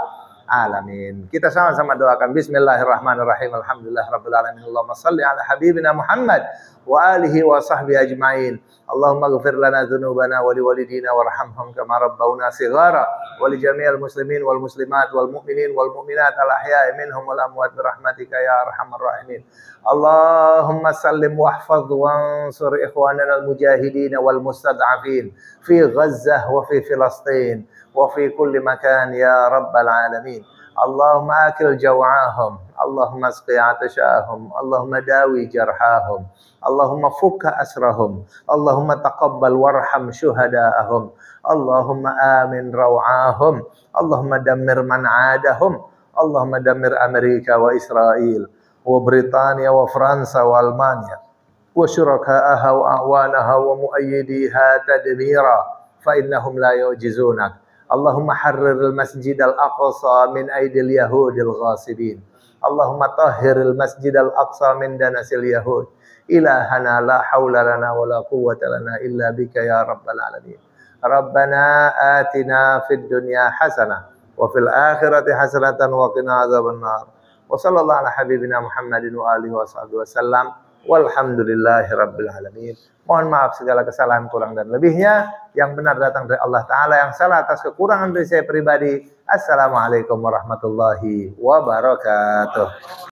Alamin. Kita sama-sama doakan. Bismillahirrahmanirrahim. Alhamdulillah Rabbil Alamin. Allahumma salli ala habibina Muhammad wa alihi wa sahbihi ajma'in. Allahumma ghfir lana dhunubana wa liwalidina warhamhum kama rabbawna shighara wa li jami'il muslimin wal muslimat wal mu'minin wal mu'minat al ahya'i minhum wal amwat bi rahmatika ya arhamar rahimin. Allahumma sallim wahfadh wansur ikhwanana al mujahidin wal mustad'afin fi Gazzah wa fi Filastin wa fi kulli makan ya rabbal alamin. Allahumma akil jaw'ahum, Allahumma asqi atashahum, Allahumma dawi jarhahum, Allahumma fukka asrahum, Allahumma taqabbal warham syuhada'ahum, Allahumma amin raw'ahum, Allahumma dammir man adahum, Allahumma dammir Amerika wa Israel wa Britania wa Fransa wa Almania wa syuraka'aha wa a'wanaha wa muayyidiha tadmira fa innahum la yu'jizunak. Allahumma harrir al-masjid al-aqsa min aidil yahudil ghasibin. Allahumma tahhiril masjid al-aqsa min danasil yahud. Ilahana la hawla lana wa la quwwata lana illa bika ya rabbal alamin. Rabbana atina fid dunya hasanah wa fil akhirati hasanatan wa qina adzaban nar. Wa sallallahu ala habibina Muhammadin wa alihi wa sahbihi wasallam. Walhamdulillahi rabbil alamin. Mohon maaf segala kesalahan kurang dan lebihnya. Yang benar datang dari Allah Ta'ala, yang salah atas kekurangan dari saya pribadi. Assalamualaikum warahmatullahi wabarakatuh.